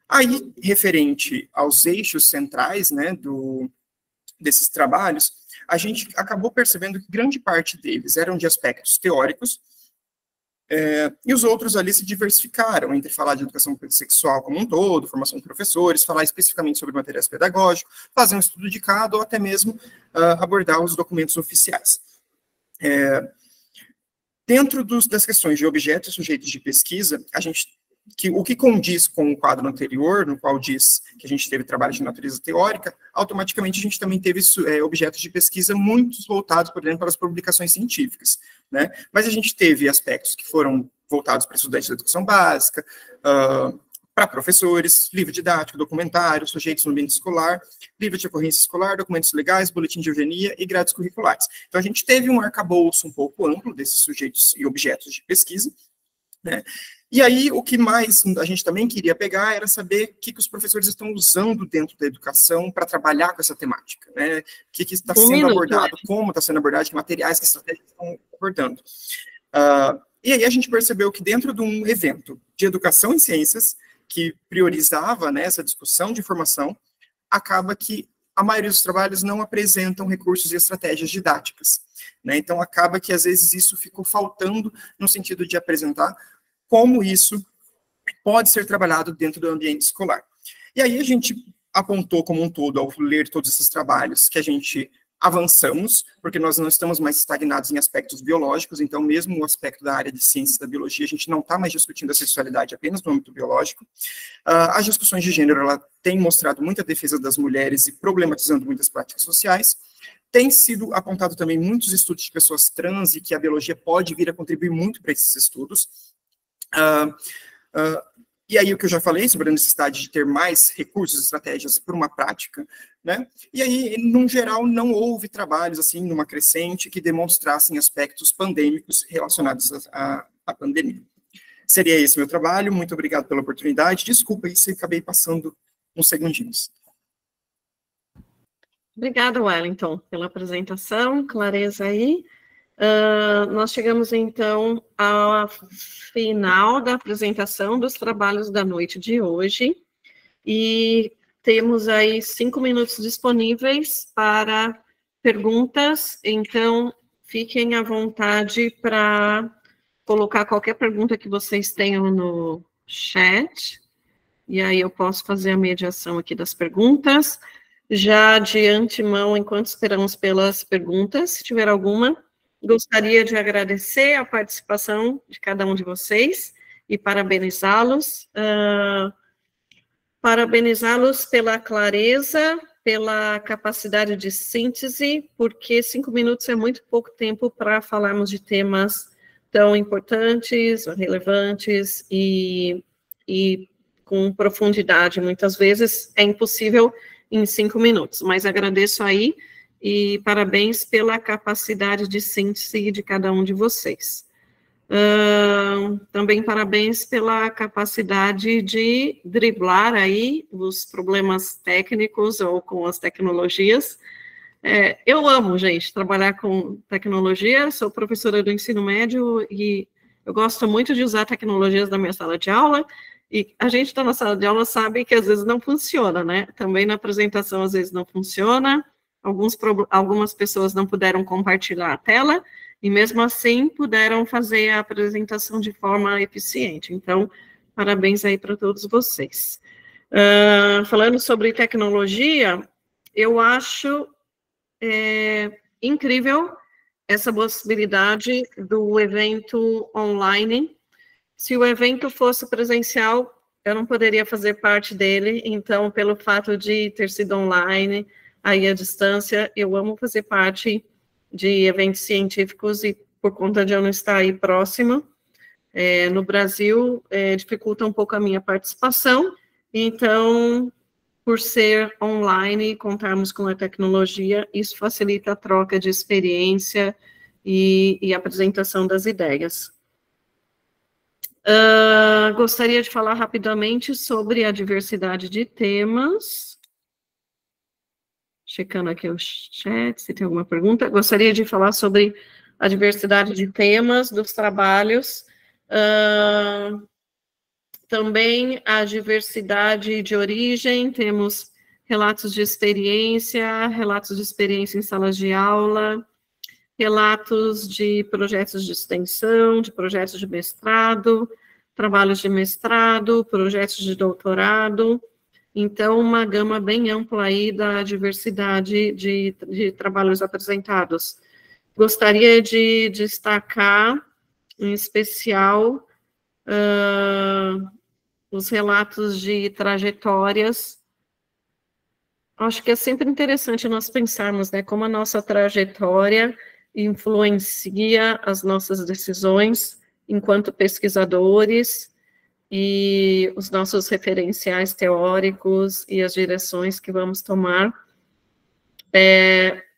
Aí, referente aos eixos centrais, né, desses trabalhos, a gente acabou percebendo que grande parte deles eram de aspectos teóricos, e os outros ali se diversificaram entre falar de educação sexual como um todo, formação de professores, falar especificamente sobre materiais pedagógicos, fazer um estudo de cada ou até mesmo abordar os documentos oficiais. Dentro das questões de objetos e sujeitos de pesquisa, o que condiz com o quadro anterior, no qual diz que a gente teve trabalho de natureza teórica, automaticamente a gente também teve objetos de pesquisa muito voltados, por exemplo, para as publicações científicas, né? Mas a gente teve aspectos que foram voltados para estudantes da educação básica, para professores, livro didático, documentário, sujeitos no ambiente escolar, livro de ocorrência escolar, documentos legais, boletim de eugenia e grades curriculares. Então, a gente teve um arcabouço um pouco amplo desses sujeitos e objetos de pesquisa, né? E aí, o que mais a gente também queria pegar era saber o que os professores estão usando dentro da educação para trabalhar com essa temática, né? O que está sendo abordado, como está sendo abordado, que materiais, que estratégias estão abordando. E aí a gente percebeu que dentro de um evento de educação em ciências, que priorizava, né, essa discussão de formação, acaba que a maioria dos trabalhos não apresentam recursos e estratégias didáticas, né? Então, acaba que, às vezes, isso ficou faltando no sentido de apresentar como isso pode ser trabalhado dentro do ambiente escolar. E aí a gente apontou como um todo, ao ler todos esses trabalhos, que a gente avançamos, porque nós não estamos mais estagnados em aspectos biológicos, então mesmo o aspecto da área de ciências da biologia, a gente não está mais discutindo a sexualidade apenas no âmbito biológico. As discussões de gênero, ela tem mostrado muita defesa das mulheres e problematizando muitas práticas sociais. Tem sido apontado também muitos estudos de pessoas trans e que a biologia pode vir a contribuir muito para esses estudos. E aí o que eu já falei sobre a necessidade de ter mais recursos e estratégias para uma prática, né? E aí, no geral, não houve trabalhos, assim, numa crescente, que demonstrassem aspectos pandêmicos relacionados à pandemia. Seria esse meu trabalho, muito obrigado pela oportunidade, desculpa aí se acabei passando uns segundinhos. Obrigada, Wellington, pela apresentação, clareza aí. Nós chegamos, então, ao final da apresentação dos trabalhos da noite de hoje, e temos aí 5 minutos disponíveis para perguntas, então fiquem à vontade para colocar qualquer pergunta que vocês tenham no chat, e aí eu posso fazer a mediação aqui das perguntas. Já de antemão, enquanto esperamos pelas perguntas, se tiver alguma, gostaria de agradecer a participação de cada um de vocês e parabenizá-los. Parabenizá-los pela clareza, pela capacidade de síntese, porque 5 minutos é muito pouco tempo para falarmos de temas tão importantes, relevantes e com profundidade. Muitas vezes é impossível em 5 minutos, mas agradeço aí e parabéns pela capacidade de síntese de cada um de vocês. Também parabéns pela capacidade de driblar aí os problemas técnicos ou com as tecnologias. Eu amo, gente, trabalhar com tecnologia, sou professora do ensino médio e eu gosto muito de usar tecnologias da minha sala de aula, e a gente está na sala de aula sabe que às vezes não funciona, né? Também na apresentação às vezes não funciona, algumas pessoas não puderam compartilhar a tela, e mesmo assim puderam fazer a apresentação de forma eficiente. Então, parabéns aí para todos vocês. Falando sobre tecnologia, eu acho incrível essa possibilidade do evento online. Se o evento fosse presencial, eu não poderia fazer parte dele, então, pelo fato de ter sido online, aí à distância, eu amo fazer parte de eventos científicos e por conta de eu não estar aí próxima, no Brasil, dificulta um pouco a minha participação, então, por ser online e contarmos com a tecnologia, isso facilita a troca de experiência e a apresentação das ideias. Gostaria de falar rapidamente sobre a diversidade de temas. Checando aqui o chat, se tem alguma pergunta. Gostaria de falar sobre a diversidade de temas dos trabalhos. Também a diversidade de origem, temos relatos de experiência em salas de aula, relatos de projetos de extensão, de projetos de mestrado, trabalhos de mestrado, projetos de doutorado. Então, uma gama bem ampla aí da diversidade de trabalhos apresentados. Gostaria de destacar, em especial, os relatos de trajetórias. Acho que é sempre interessante nós pensarmos, né, como a nossa trajetória influencia as nossas decisões enquanto pesquisadores e os nossos referenciais teóricos e as direções que vamos tomar.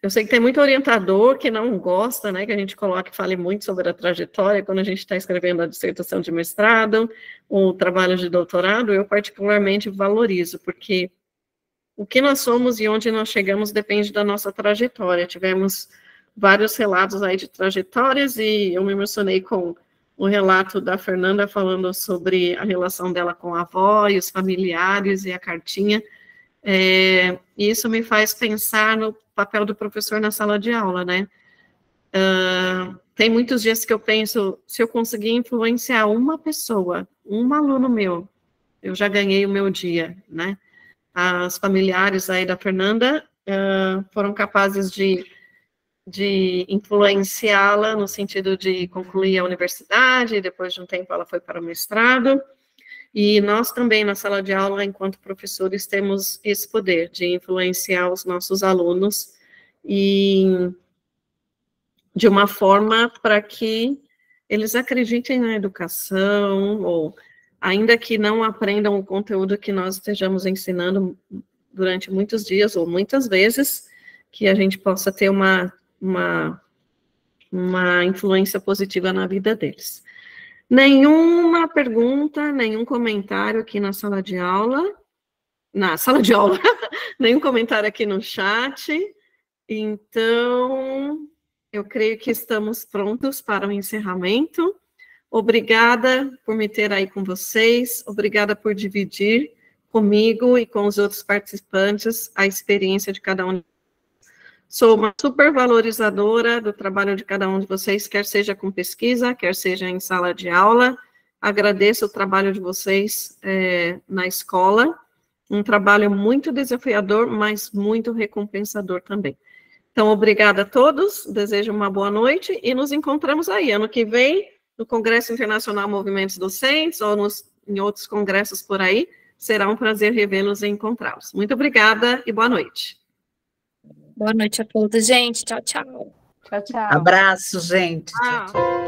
Eu sei que tem muito orientador que não gosta, né, que a gente coloque e fale muito sobre a trajetória quando a gente está escrevendo a dissertação de mestrado ou trabalho de doutorado. Eu particularmente valorizo, porque o que nós somos e onde nós chegamos depende da nossa trajetória. Tivemos vários relatos aí de trajetórias e eu me emocionei com o relato da Fernanda falando sobre a relação dela com a avó e os familiares e a cartinha. E isso me faz pensar no papel do professor na sala de aula, né? Tem muitos dias que eu penso, se eu conseguir influenciar uma pessoa, um aluno meu, eu já ganhei o meu dia, né? As familiares aí da Fernanda foram capazes de influenciá-la no sentido de concluir a universidade, e depois de um tempo ela foi para o mestrado, e nós também, na sala de aula, enquanto professores, temos esse poder de influenciar os nossos alunos e de uma forma para que eles acreditem na educação, ou ainda que não aprendam o conteúdo que nós estejamos ensinando durante muitos dias, ou muitas vezes, que a gente possa ter uma influência positiva na vida deles. Nenhuma pergunta, nenhum comentário aqui na sala de aula, nenhum comentário aqui no chat, então, eu creio que estamos prontos para o encerramento. Obrigada por me ter aí com vocês, obrigada por dividir comigo e com os outros participantes a experiência de cada um. Sou uma super valorizadora do trabalho de cada um de vocês, quer seja com pesquisa, quer seja em sala de aula. Agradeço o trabalho de vocês na escola, um trabalho muito desafiador, mas muito recompensador também. Então, obrigada a todos, desejo uma boa noite e nos encontramos aí, ano que vem, no Congresso Internacional Movimentos Docentes, ou em outros congressos por aí. Será um prazer revê-los e encontrá-los. Muito obrigada e boa noite. Boa noite a todos, gente. Tchau, tchau. Tchau, tchau. Abraço, gente. Tchau.